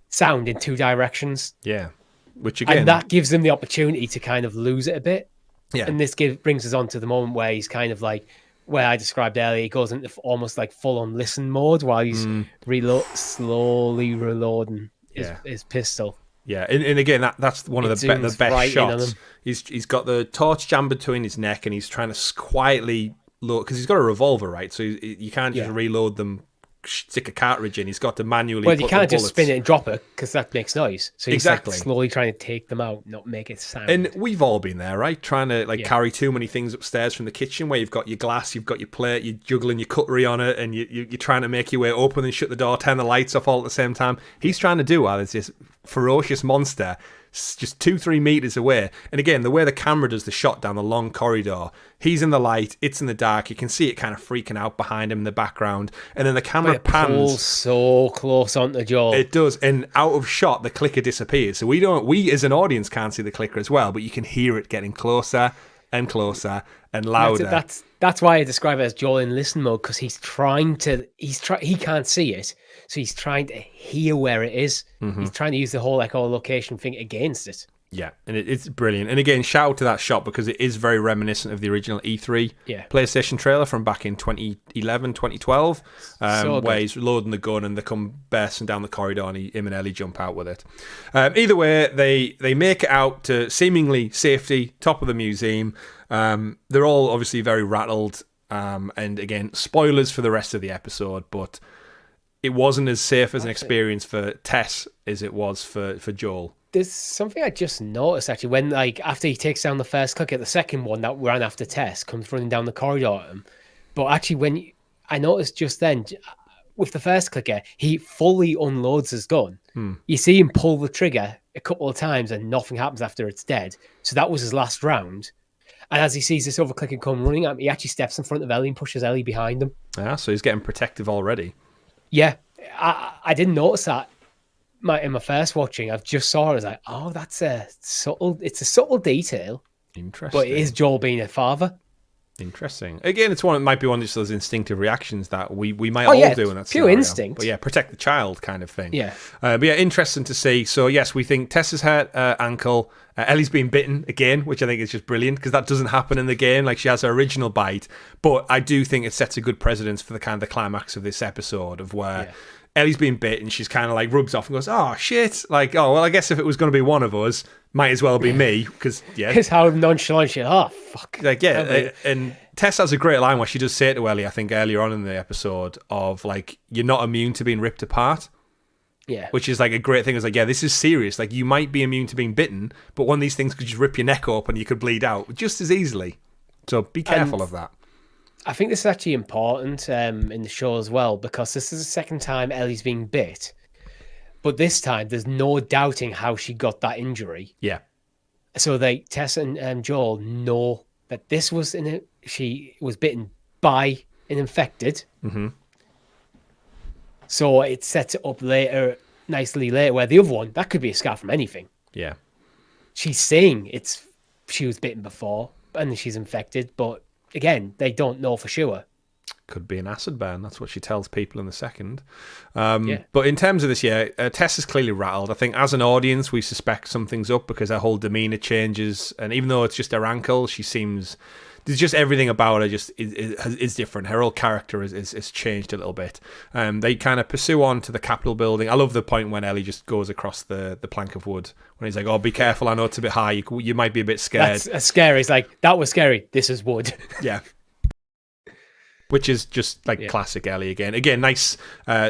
sound in two directions. Yeah, which again, and that gives them the opportunity to kind of lose it a bit. Yeah, and this brings us on to the moment where he's kind of like where I described earlier. He goes into almost like full on listen mode while he's slowly reloading his pistol. Yeah, and again, that's one of the best shots. He's got the torch jammed between his neck, and he's trying to quietly load because he's got a revolver, right? So you can't just reload them. Stick a cartridge in. He's got to manually. Well, you can't just spin it and drop it because that makes noise. So he's like slowly trying to take them out, not make it sound. And we've all been there, right? Trying to carry too many things upstairs from the kitchen, where you've got your glass, you've got your plate, you're juggling your cutlery on it, and you're trying to make your way open and shut the door, turn the lights off all at the same time. He's trying to do while there's this ferocious monster just 2-3 meters away. And again, the way the camera does the shot down the long corridor, he's in the light, it's in the dark, you can see it kind of freaking out behind him in the background, and then the camera pans so close onto Joel. It does, and out of shot the clicker disappears. So we as an audience can't see the clicker as well, but you can hear it getting closer and closer and louder. That's why I describe it as Joel in listen mode, because he can't see it, so he's trying to hear where it is. Mm-hmm. He's trying to use the whole echolocation thing against it. Yeah, and it's brilliant. And again, shout out to that shot because it is very reminiscent of the original E3 PlayStation trailer from back in 2011, 2012, where he's loading the gun and they come bursting down the corridor and him and Ellie jump out with it. Either way, they make it out to seemingly safety, top of the museum. They're all obviously very rattled. And again, spoilers for the rest of the episode, but it wasn't as safe as an experience for Tess as it was for Joel. There's something I just noticed actually when, like, after he takes down the first clicker, the second one that ran after Tess comes running down the corridor at him. But actually, I noticed just then with the first clicker, he fully unloads his gun. You see him pull the trigger a couple of times and nothing happens after it's dead. So that was his last round. And as he sees this other clicker come running at him, he actually steps in front of Ellie and pushes Ellie behind him. Yeah, so he's getting protective already. Yeah, I didn't notice that. In my first watching, I've just saw it. I was like, oh, it's a subtle detail. Interesting. But it is Joel being a father. Interesting. Again, it might be one of those instinctive reactions that we might all do in that pure scenario. Instinct. But yeah, protect the child kind of thing. Yeah. But yeah, interesting to see. So yes, we think Tess has hurt ankle. Ellie's been bitten again, which I think is just brilliant because that doesn't happen in the game. Like, she has her original bite. But I do think it sets a good precedence for the kind of the climax of this episode of where Ellie's been bit and she's kind of like rubs off and goes, oh, shit. Like, oh, well, I guess if it was going to be one of us, might as well be me. Because, It's how nonchalant she, oh, fuck. Like, and Tess has a great line where she does say to Ellie, I think earlier on in the episode, of like, you're not immune to being ripped apart. Yeah. Which is like a great thing. It's like, yeah, this is serious. Like, you might be immune to being bitten, but one of these things could just rip your neck up and you could bleed out just as easily. So be careful of that. I think this is actually important in the show as well, because this is the second time Ellie's being bit. But this time, there's no doubting how she got that injury. Yeah. So Tess and Joel know that this was she was bitten by an infected. Mm-hmm. So it sets it up nicely later, where the other one, that could be a scar from anything. Yeah. She's saying she was bitten before and she's infected, but again, they don't know for sure. Could be an acid burn. That's what she tells people in the second. But in terms of this, Tess is clearly rattled. I think as an audience, we suspect something's up because her whole demeanor changes. And even though it's just her ankle, she seems... There's just everything about her just is different. Her whole character is changed a little bit. They kind of pursue on to the Capitol building. I love the point when Ellie just goes across the plank of wood. When he's like, oh, be careful. I know it's a bit high. You might be a bit scared. That's scary. It's like, that was scary. This is wood. Yeah. Which is just like classic Ellie again. Again, nice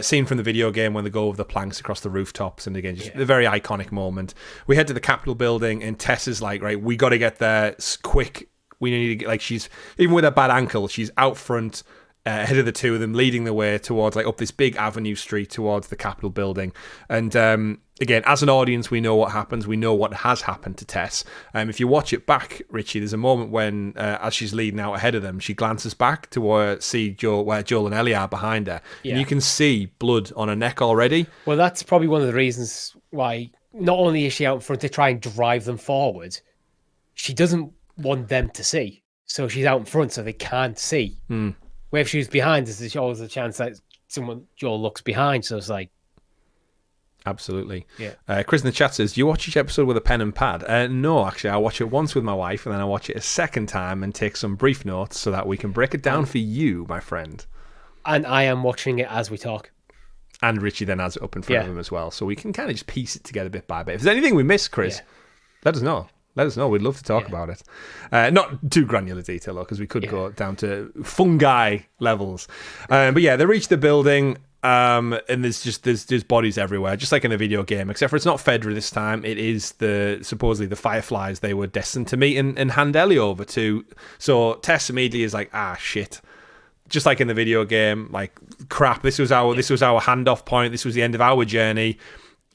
scene from the video game when they go over the planks across the rooftops. And again, just a very iconic moment. We head to the Capitol building and Tess is like, right, we got to get there quick. We need to get, like, she's, even with her bad ankle, she's out front, ahead of the two of them, leading the way towards, like, up this big avenue street towards the Capitol building. And again, as an audience, we know what happens. We know what has happened to Tess. If you watch it back, Richie, there's a moment when, as she's leading out ahead of them, she glances back to see where Joel and Ellie are behind her. Yeah. And you can see blood on her neck already. Well, that's probably one of the reasons why not only is she out in front to try and drive them forward, she doesn't want them to see. So she's out in front so they can't see. Where if she was behind, there's always a chance that Joel looks behind. So it's like... Absolutely. Yeah. Chris in the chat says, do you watch each episode with a pen and pad? No, actually, I watch it once with my wife and then I watch it a second time and take some brief notes so that we can break it down for you, my friend. And I am watching it as we talk. And Richie then has it up in front of him as well. So we can kind of just piece it together bit by bit. If there's anything we missed, Chris, let us know. Let us know. We'd love to talk about it. Not too granular detail, though, because we could go down to fungi levels. But yeah, they reach the building, and there's bodies everywhere, just like in the video game, except for it's not Fedra this time. It is supposedly the Fireflies they were destined to meet and hand Ellie over to. So Tess immediately is like, shit. Just like in the video game, like, crap, this was our handoff point. This was the end of our journey.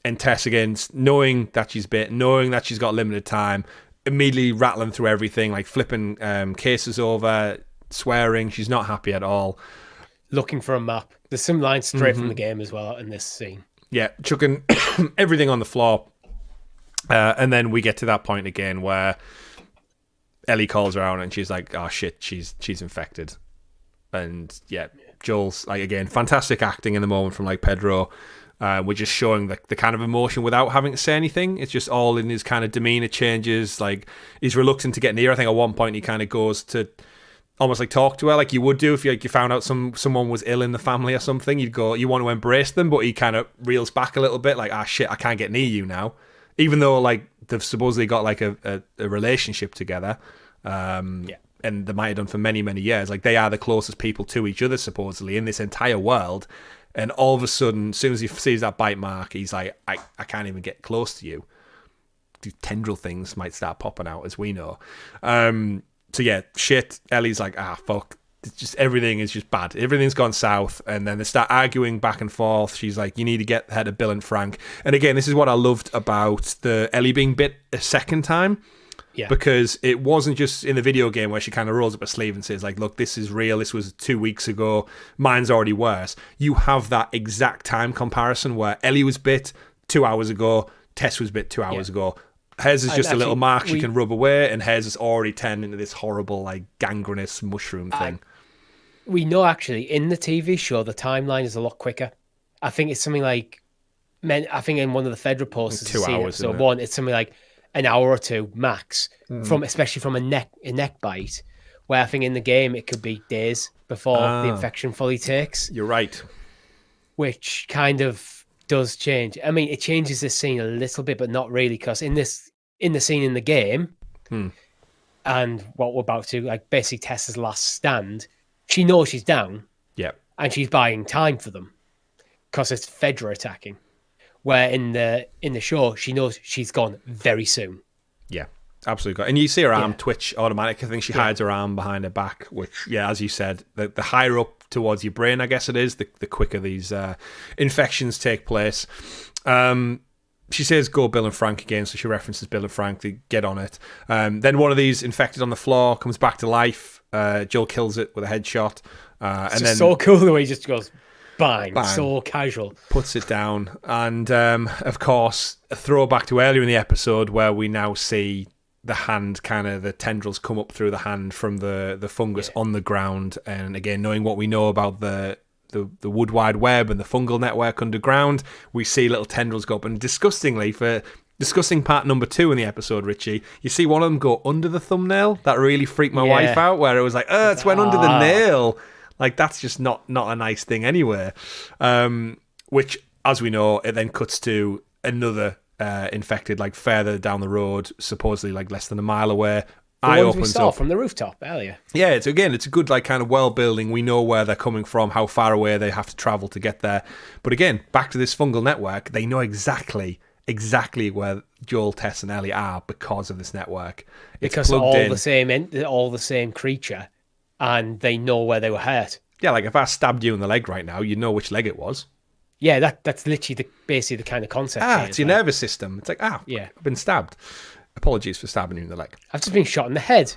And Tess, again, knowing that she's bit, knowing that she's got limited time, immediately rattling through everything, like flipping cases over, swearing. She's not happy at all. Looking for a map. There's some lines straight from the game as well in this scene. Yeah, chucking everything on the floor. And then we get to that point again where Ellie calls her out and she's like, oh, shit, she's infected. And, yeah, Joel's, like, again, fantastic acting in the moment from, like, Pedro. We're just showing the kind of emotion without having to say anything. It's just all in his kind of demeanor changes. Like, he's reluctant to get near. I think at one point he kind of goes to almost like talk to her like you would do if you found out someone was ill in the family or something. You want to embrace them, but he kind of reels back a little bit, like, shit, I can't get near you now, even though like they've supposedly got like a relationship together, and they might have done for many years. Like, they are the closest people to each other supposedly in this entire world, and all of a sudden, as soon as he sees that bite mark, he's like, I can't even get close to you. These tendril things might start popping out, as we know. So yeah, shit. Ellie's like, fuck. It's just, everything is just bad. Everything's gone south. And then they start arguing back and forth. She's like, you need to get ahead of Bill and Frank. And again, this is what I loved about the Ellie being bit a second time. Yeah. Because it wasn't just in the video game where she kind of rolls up her sleeve and says, like, look, this is real. This was 2 weeks ago. Mine's already worse. You have that exact time comparison where Ellie was bit 2 hours ago. Tess was bit 2 hours ago. Hers is just a little mark she can rub away, and hers is already turned into this horrible, like, gangrenous mushroom thing. We know, actually, in the TV show, the timeline is a lot quicker. I think it's something like, I think in one of the Fed reports, 2 hours, episode 1, it's something like an hour or two max, especially from a neck bite, where I think in the game it could be days before the infection fully takes. You're right. Which kind of does change. I mean, it changes this scene a little bit, but not really, because in the scene in the game, and what we're about to, like, basically Tessa's last stand, she knows she's down, and she's buying time for them because it's Fedra attacking. Where in the show, she knows she's gone very soon. Yeah, absolutely. And you see her arm twitch automatically. I think she hides her arm behind her back, which, as you said, the higher up towards your brain, I guess it is, the quicker these infections take place. She says, go Bill and Frank again, so she references Bill and Frank to get on it. Then one of these infected on the floor comes back to life. Joel kills it with a headshot. It's just so cool the way he just goes, bang, so casual. Puts it down. And, of course, a throwback to earlier in the episode where we now see the hand, kind of the tendrils come up through the hand from the fungus on the ground. And again, knowing what we know about the wood wide web and the fungal network underground, we see little tendrils go up. And disgustingly, for discussing part number 2 in the episode, Richie, you see one of them go under the thumbnail. That really freaked my wife out, where it was like, it's went under the nail. Like, that's just not a nice thing anyway. Which, as we know, it then cuts to another infected, like, further down the road, supposedly like less than a mile away. The ones we saw from the rooftop earlier. Yeah, it's a good, like, kind of world building. We know where they're coming from, how far away they have to travel to get there. But again, back to this fungal network, they know exactly where Joel, Tess, and Ellie are because of this network. It's because plugged in. all the same creature, and they know where they were hurt. Yeah, like if I stabbed you in the leg right now, you'd know which leg it was. Yeah, that's literally basically the kind of concept. It's your nervous system. It's like, I've been stabbed. Apologies for stabbing you in the leg. I've just been shot in the head.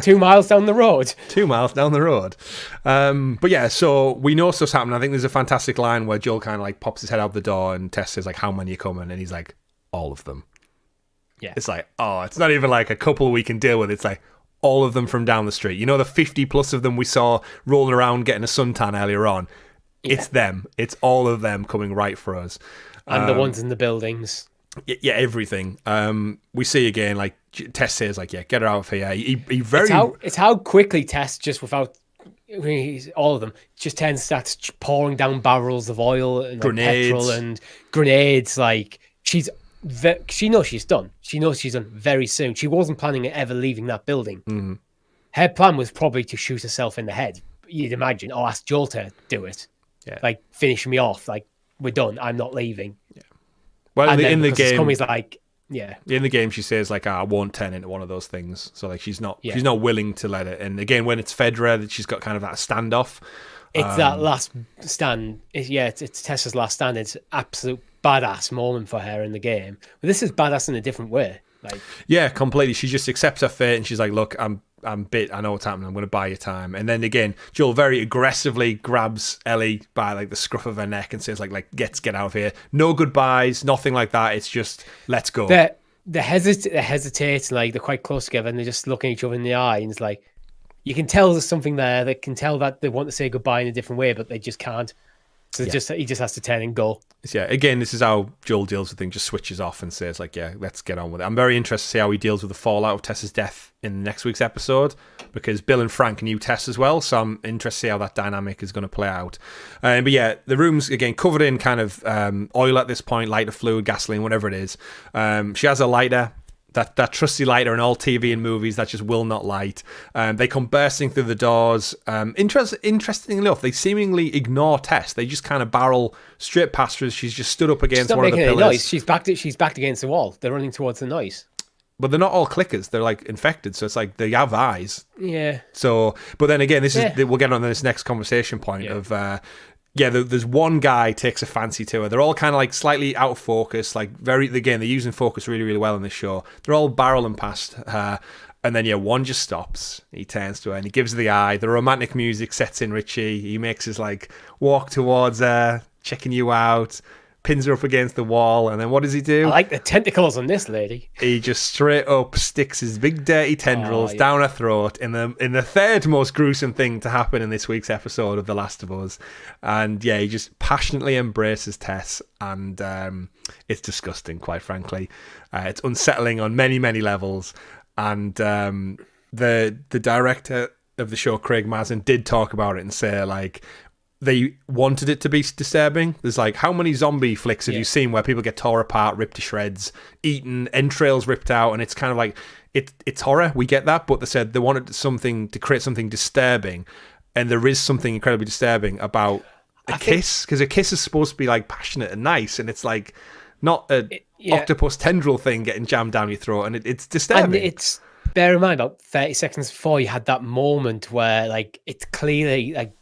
2 miles down the road. 2 miles down the road. But yeah, so we know stuff's happening. I think there's a fantastic line where Joel kind of like pops his head out the door and Tess says, like, how many are coming? And he's like, all of them. Yeah. It's like, it's not even like a couple we can deal with. It's like all of them from down the street. You know, the 50 plus of them we saw rolling around getting a suntan earlier on. Yeah. It's them. It's all of them coming right for us. And the ones in the buildings. Yeah, everything. We see again, like, Tess says, like, get her out of here. It's how quickly Tess, just without all of them, just starts pouring down barrels of oil and grenades. Petrol and grenades. Like, she knows she's done. She knows she's done very soon. She wasn't planning on ever leaving that building. Mm-hmm. Her plan was probably to shoot herself in the head. You'd imagine, or ask Joel to do it. Yeah. Like, finish me off. Like, we're done. I'm not leaving. Yeah. Well, in the game, he's like, in the game, she says, like, I won't turn into one of those things. So, like, she's not willing to let it. And again, when it's Fedra, that she's got kind of that standoff. It's that last stand. It's Tessa's last stand. It's an absolute badass moment for her in the game. But this is badass in a different way. Like, yeah, completely. She just accepts her fate and she's like, look, I'm bit. I know what's happening. I'm going to buy you time. And then again, Joel very aggressively grabs Ellie by, like, the scruff of her neck and says, like, get out of here. No goodbyes, nothing like that. It's just, let's go. They hesitate, like, they're quite close together and they're just looking each other in the eye. And it's like, you can tell there's something there. They can tell that they want to say goodbye in a different way, but they just can't. So he just has to turn and go. Yeah, again, this is how Joel deals with things, just switches off and says, like, yeah, let's get on with it. I'm very interested to see how he deals with the fallout of Tess's death in next week's episode, because Bill and Frank knew Tess as well, so I'm interested to see how that dynamic is going to play out. But yeah, the room's, again, covered in kind of oil at this point, lighter fluid, gasoline, whatever it is. She has a lighter. That trusty lighter in all TV and movies that just will not light. They come bursting through the doors. Interestingly enough, they seemingly ignore Tess. They just kind of barrel straight past her. She's just stood up against one of the pillars. Noise. She's backed against the wall. They're running towards the noise. But they're not all clickers. They're like infected, so it's like they have eyes. Yeah. So, but then again, we'll get on to this next conversation point of. There's one guy takes a fancy to her. They're all kind of like slightly out of focus, like they're using focus really, really well in this show. They're all barreling past her, and then one just stops. He turns to her and he gives her the eye. The romantic music sets in. Richie, he makes his like walk towards her, checking you out, pins her up against the wall, and then what does he do? I like the tentacles on this lady. He just straight up sticks his big dirty tendrils down her throat in the third most gruesome thing to happen in this week's episode of The Last of Us. And yeah, he just passionately embraces Tess, and it's disgusting, quite frankly. It's unsettling on many, many levels. And the director of the show, Craig Mazin, did talk about it and say, like, they wanted it to be disturbing. There's like, how many zombie flicks have you seen where people get tore apart, ripped to shreds, eaten, entrails ripped out, and it's kind of like, it's horror, we get that, but they said they wanted to create something disturbing, and there is something incredibly disturbing about a kiss, because a kiss is supposed to be like passionate and nice, and it's like not a octopus tendril thing getting jammed down your throat, and it's disturbing. And it's, bear in mind, about 30 seconds before, you had that moment where like it's clearly like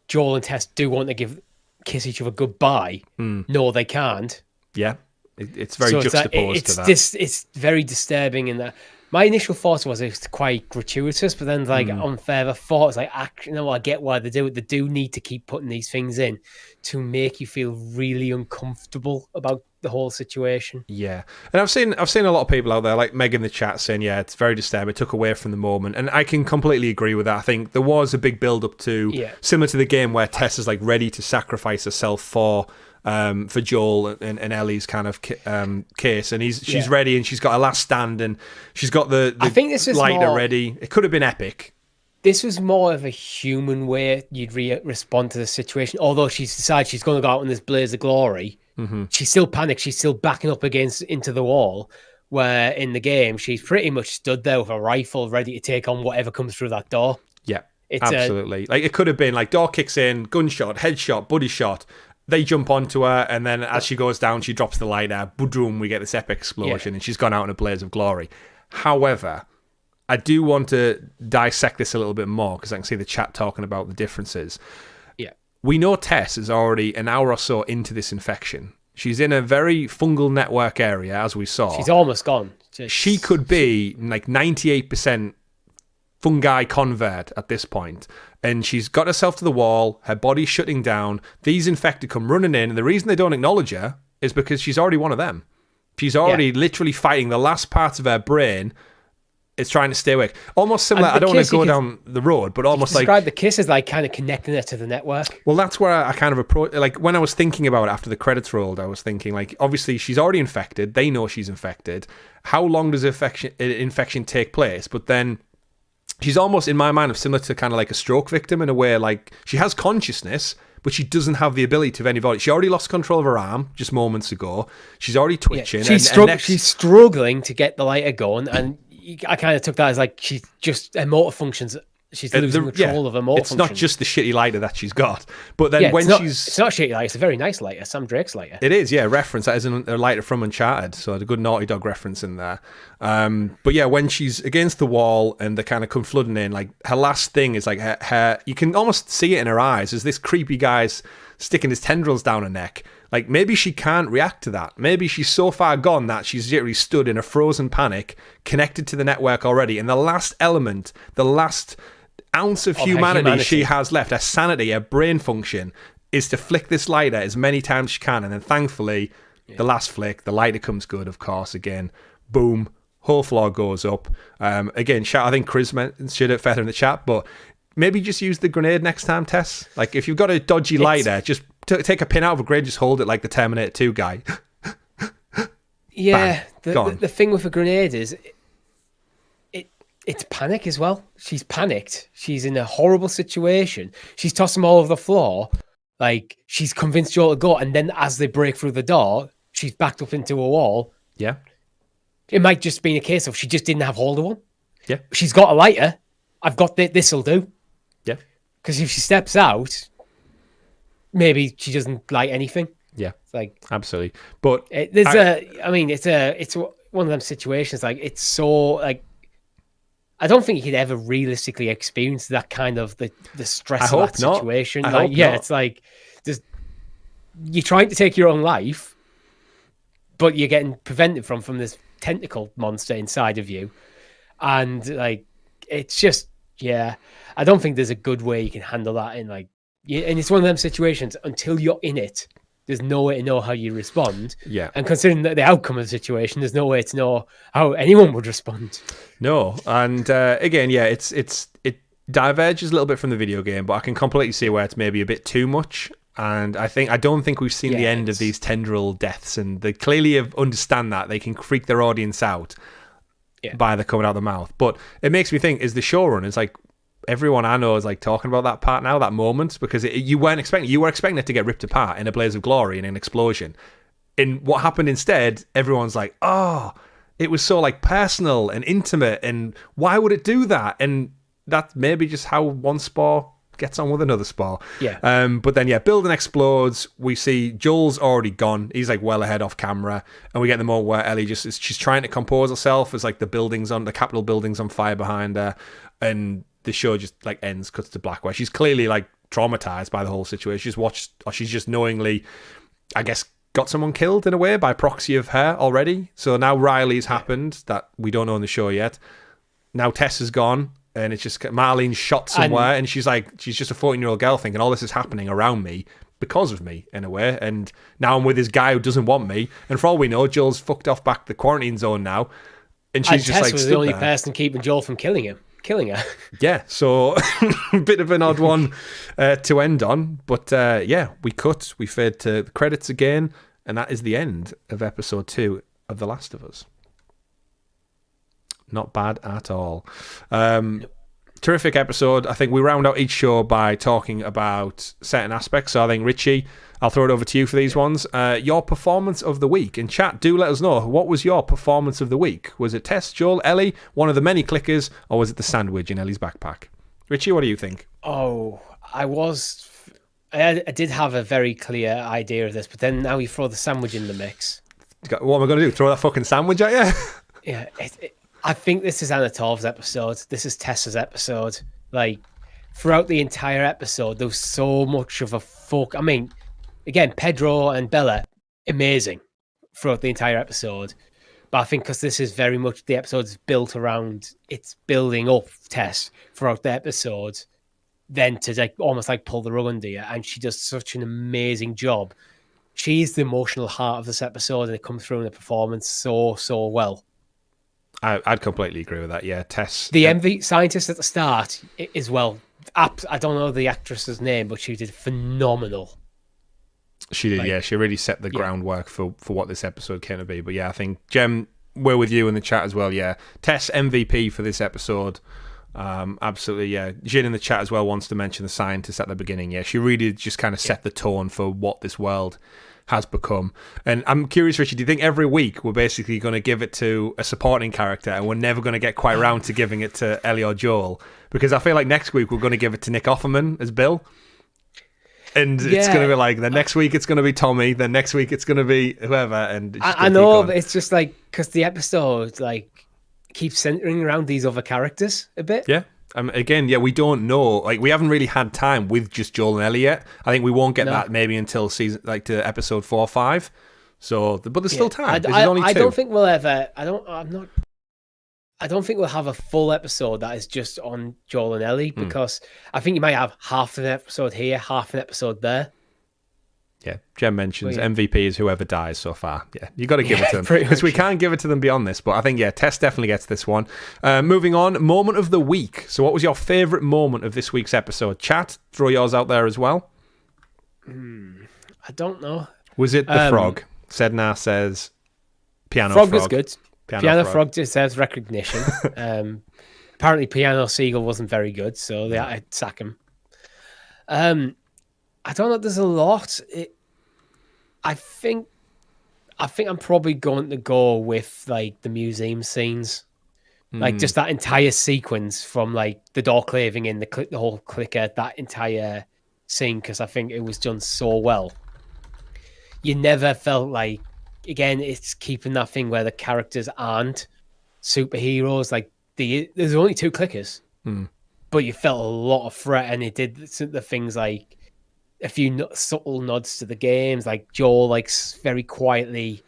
Joel and Tess do want to kiss each other goodbye. No, they can't. Yeah, it's very juxtaposed to that. It's very disturbing in that. My initial thought was it's quite gratuitous, but then like on further thought, it's like, I get why they do it. They do need to keep putting these things in to make you feel really uncomfortable about the whole situation. Yeah, and I've seen a lot of people out there, like Meg in the chat, saying, yeah, it's very disturbing. It took away from the moment, and I can completely agree with that. I think there was a big build up to similar to the game where Tess is like ready to sacrifice herself for Joel and Ellie's kind of case, and she's ready, and she's got a last stand, and she's got the I think this is lighter ready. It could have been epic. This was more of a human way you'd respond to the situation. Although she's decided she's going to go out in this blaze of glory, she's still panicked. She's still backing up into the wall. Where in the game, she's pretty much stood there with a rifle, ready to take on whatever comes through that door. Yeah, absolutely. Like it could have been like door kicks in, gunshot, headshot, buddy shot. They jump onto her, and then as she goes down, she drops the lighter. Boom! We get this epic explosion, and she's gone out in a blaze of glory. However, I do want to dissect this a little bit more, because I can see the chat talking about the differences. Yeah. We know Tess is already an hour or so into this infection. She's in a very fungal network area, as we saw. She's almost gone. She could be like 98% fungi convert at this point. And she's got herself to the wall, her body's shutting down. These infected come running in, and the reason they don't acknowledge her is because she's already one of them. She's already literally fighting the last parts of her brain. It's trying to stay awake. Almost similar. I don't want to go down the road, but almost like describe the kiss as like kind of connecting her to the network. Well, that's where I kind of approach. Like when I was thinking about it after the credits rolled, I was thinking like, obviously she's already infected. They know she's infected. How long does infection take place? But then she's almost, in my mind, similar to kind of like a stroke victim in a way. Like she has consciousness, but she doesn't have the ability to have any body. She already lost control of her arm just moments ago. She's already twitching. Yeah, she's struggling to get the lighter going, and I kind of took that as like she's just her motor functions. She's losing control of her motor functions. It's not just the shitty lighter that she's got, but then it's not a shitty lighter. It's a very nice lighter, Sam Drake's lighter. It is, yeah. Reference that is a lighter from Uncharted, so a good Naughty Dog reference in there. But yeah, when she's against the wall and they're kind of come flooding in, like her last thing is like her. You can almost see it in her eyes as this creepy guy's sticking his tendrils down her neck. Like, maybe she can't react to that. Maybe she's so far gone that she's literally stood in a frozen panic, connected to the network already. And the last element, the last ounce of humanity she has left, her sanity, her brain function, is to flick this lighter as many times as she can. And then thankfully, the last flick, the lighter comes good, of course, again. Boom. Whole floor goes up. Again, shout, I think Chris mentioned it further in the chat, but maybe just use the grenade next time, Tess. Like, if you've got a dodgy lighter, just take a pin out of a grenade, just hold it like the Terminator 2 guy. Yeah, the thing with a grenade is it's panic as well. She's panicked. She's in a horrible situation. She's tossed them all over the floor. Like, she's convinced Joel to go, and then as they break through the door, she's backed up into a wall. Yeah. It might just be a case of she just didn't have hold of one. Yeah. She's got a lighter. I've got this'll do. Yeah. Because if she steps out, maybe she doesn't light anything. Yeah. It's like, absolutely. But it's one of them situations. Like, it's so like, I don't think you could ever realistically experience that kind of the stress of that situation. It's like you're trying to take your own life, but you're getting prevented from this tentacle monster inside of you. And like, it's just, I don't think there's a good way you can handle that and it's one of them situations until you're in it. There's no way to know how you respond. Yeah. And considering the outcome of the situation, there's no way to know how anyone would respond. No. And again, it diverges a little bit from the video game, but I can completely see where it's maybe a bit too much. And I don't think we've seen the end of these tendril deaths, and they clearly understand that they can freak their audience out by the coming out of the mouth. But it makes me think: is the showrunners like? Everyone I know is like talking about that part now, that moment, because you were expecting it to get ripped apart in a blaze of glory and an explosion. And what happened instead, everyone's like, oh, it was so like personal and intimate, and why would it do that? And that's maybe just how one spore gets on with another spore. Yeah. But then building explodes. We see Joel's already gone. He's like well ahead off camera, and we get the moment where Ellie she's trying to compose herself as like the Capitol building's on fire behind her, and the show just like ends, cuts to black, where she's clearly like traumatized by the whole situation. She's just knowingly, I guess, got someone killed in a way by proxy of her already. So now Riley's happened that we don't know in the show yet. Now Tess is gone, and it's just Marlene's shot somewhere, and she's just a 14-year-old girl thinking all this is happening around me because of me in a way. And now I'm with this guy who doesn't want me. And for all we know, Joel's fucked off back to the quarantine zone now, and she's just Tess like was the only person keeping Joel from killing her. Yeah, so a bit of an odd one to end on, but we fade to the credits again, and that is the end of episode 2 of The Last of Us. Not bad at all. Terrific episode. I think we round out each show by talking about certain aspects. So I think, Richie, I'll throw it over to you for these ones. Your performance of the week. In chat, do let us know. What was your performance of the week? Was it Tess, Joel, Ellie, one of the many clickers, or was it the sandwich in Ellie's backpack? Richie, what do you think? Oh, I did have a very clear idea of this, but then now you throw the sandwich in the mix. What am I going to do? Throw that fucking sandwich at you? Yeah, I think this is Anatolov's episode. This is Tessa's episode. Like, throughout the entire episode, there was so much of a I mean, again, Pedro and Bella, amazing throughout the entire episode. But I think because this is very much the episode's built around, it's building up Tess throughout the episode, then to like almost like pull the rug under you. And she does such an amazing job. She's the emotional heart of this episode, and it comes through in the performance so well. I'd completely agree with that. Yeah, Tess. The MV scientist at the start as well. I don't know the actress's name, but she did phenomenal. She did, She really set the groundwork for what this episode came to be. But I think, Jem, we're with you in the chat as well. Yeah, Tess MVP for this episode. Absolutely, yeah. Jin in the chat as well wants to mention the scientist at the beginning. Yeah, she really just kind of set the tone for what this world has become. And I'm curious, Richard, do you think every week we're basically going to give it to a supporting character and we're never going to get quite around to giving it to Ellie or Joel? Because I feel like next week we're going to give it to Nick Offerman as Bill. And it's going to be like, the next week it's going to be Tommy, the next week it's going to be whoever. And I know, but it's just like, because the episode like keeps centering around these other characters a bit. Yeah. Again, we don't know. Like, we haven't really had time with just Joel and Ellie yet. I think we won't get that maybe until season, like to episode 4 or 5. So, but there's still time. I don't think we'll ever. I don't think we'll have a full episode that is just on Joel and Ellie, because I think you might have half an episode here, half an episode there. Yeah, Jem mentions MVP is whoever dies so far. Yeah, you got to give it to them, because we can't give it to them beyond this. But I think, Tess definitely gets this one. Moving on, moment of the week. So what was your favourite moment of this week's episode? Chat, throw yours out there as well. I don't know. Was it the frog? Sednar says piano frog. Frog was good. Piano frog deserves recognition. Apparently Piano Seagull wasn't very good, so I'd sack him. I don't know. There's a lot. I think I'm probably going to go with like the museum scenes, like just that entire sequence from like the door claving in, the whole clicker, that entire scene, because I think it was done so well. You never felt like, again, it's keeping that thing where the characters aren't superheroes. Like there's only 2 clickers, but you felt a lot of threat, and it did the things like a few subtle nods to the games, like Joel like very quietly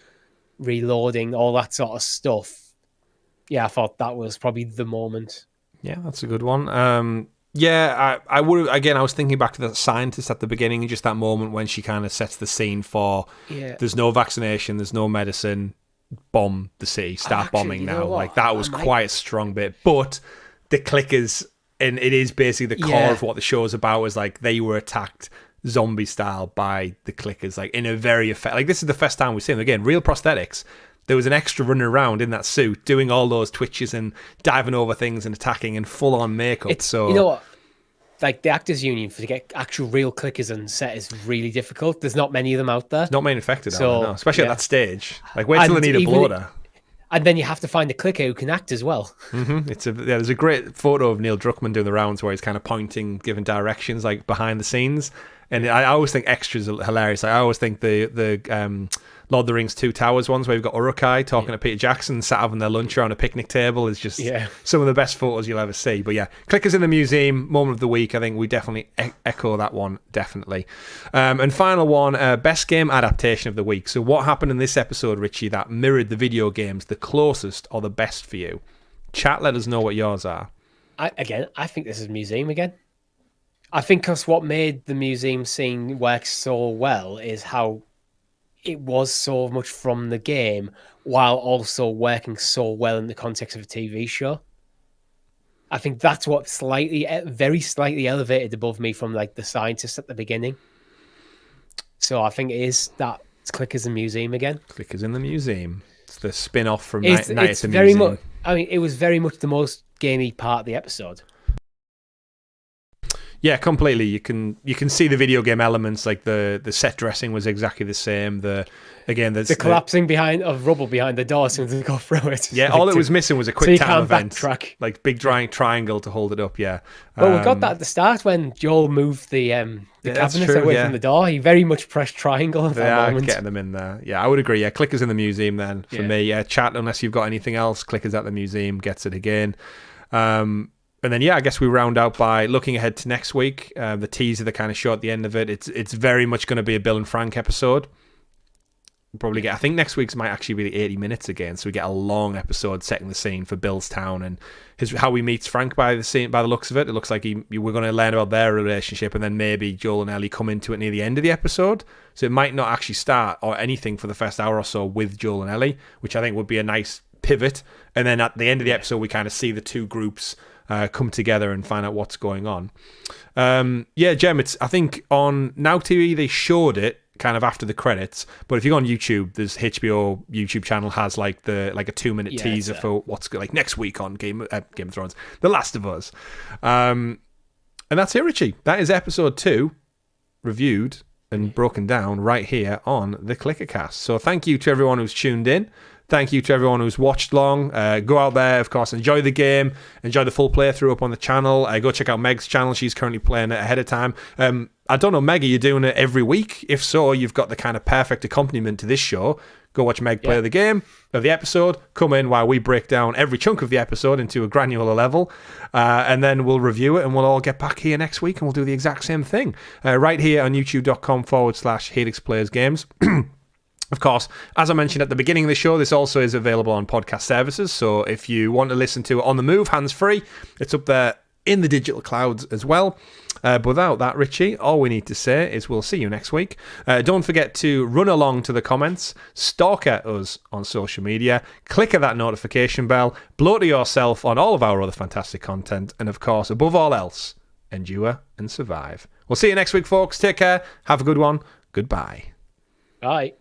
reloading, all that sort of stuff. Yeah, I thought that was probably the moment. Yeah, that's a good one. I would again. I was thinking back to the scientist at the beginning, and just that moment when she kind of sets the scene for there's no vaccination, there's no medicine, bomb the city, start bombing now. Like that was quite a strong bit, but the clickers, and it is basically the core of what the show's about. Is like they were attacked zombie style by the clickers, like in a very like this is the first time we've seen them again, real prosthetics. There was an extra running around in that suit doing all those twitches and diving over things and attacking and full on makeup. So you know what, like the actors union, to get actual real clickers on set is really difficult. There's not many of them out there. It's not manufactured out there, no. Especially at that stage. Like wait till they need a bloater. And then you have to find a clicker who can act as well. There's a great photo of Neil Druckmann doing the rounds where he's kind of pointing, giving directions like behind the scenes. And I always think extras are hilarious. I always think the Lord of the Rings 2 Towers ones where you've got Uruk-hai talking to Peter Jackson, sat having their lunch around a picnic table is just some of the best photos you'll ever see. But yeah, clickers in the museum, moment of the week. I think we definitely echo that one, definitely. And final one, best game adaptation of the week. So what happened in this episode, Richie, that mirrored the video games the closest or the best for you? Chat, let us know what yours are. I think this is museum again. I think because what made the museum scene work so well is how it was so much from the game while also working so well in the context of a TV show. I think that's what very slightly elevated above me from like the scientist at the beginning. So I think it is that Clickers in Museum again. Clickers in the Museum. It's the spin-off from Night at the very Museum. I mean, it was very much the most gamey part of the episode. Yeah, completely. You can see the video game elements, like the set dressing was exactly the same. The collapsing of rubble behind the door as soon as they go through it. Yeah, all it was missing was a quick time event, backtrack. Like big drawing triangle to hold it up. Yeah. Well, we got that at the start when Joel moved the cabinet away from the door. He very much pressed triangle at that moment. Getting them in there. Yeah, I would agree. Yeah, Clickers in the Museum then for me. Yeah, chat unless you've got anything else. Clickers at the Museum gets it again. And then, I guess we round out by looking ahead to next week. The teaser, the kind of show at the end of it. It's very much going to be a Bill and Frank episode. Probably I think next week's might actually be the 80 minutes again, so we get a long episode setting the scene for Bill's town and how he meets Frank by the looks of it. It looks like we're going to learn about their relationship, and then maybe Joel and Ellie come into it near the end of the episode. So it might not actually start or anything for the first hour or so with Joel and Ellie, which I think would be a nice pivot. And then at the end of the episode, we kind of see the two groups come together and find out what's going on. Jem, I think on Now TV they showed it kind of after the credits, but if you go on YouTube, there's HBO YouTube channel has like a 2-minute teaser for what's like next week on Game of Thrones, The Last of Us, and that's it, Richie. That is episode 2 reviewed and broken down right here on the ClickerCast. So thank you to everyone who's tuned in. Thank you to everyone who's watched long. Go out there, of course, enjoy the game. Enjoy the full playthrough up on the channel. Go check out Meg's channel. She's currently playing it ahead of time. I don't know, Meg, are you doing it every week? If so, you've got the kind of perfect accompaniment to this show. Go watch Meg play the game of the episode. Come in while we break down every chunk of the episode into a granular level. And then we'll review it and we'll all get back here next week and we'll do the exact same thing. Right here on youtube.com/HelixPlayersGames. Of course, as I mentioned at the beginning of the show, this also is available on podcast services. So if you want to listen to it on the move, hands-free, it's up there in the digital clouds as well. But without that, Richie, all we need to say is we'll see you next week. Don't forget to run along to the comments, stalk at us on social media, click at that notification bell, blow to yourself on all of our other fantastic content, and of course, above all else, endure and survive. We'll see you next week, folks. Take care. Have a good one. Goodbye. Bye.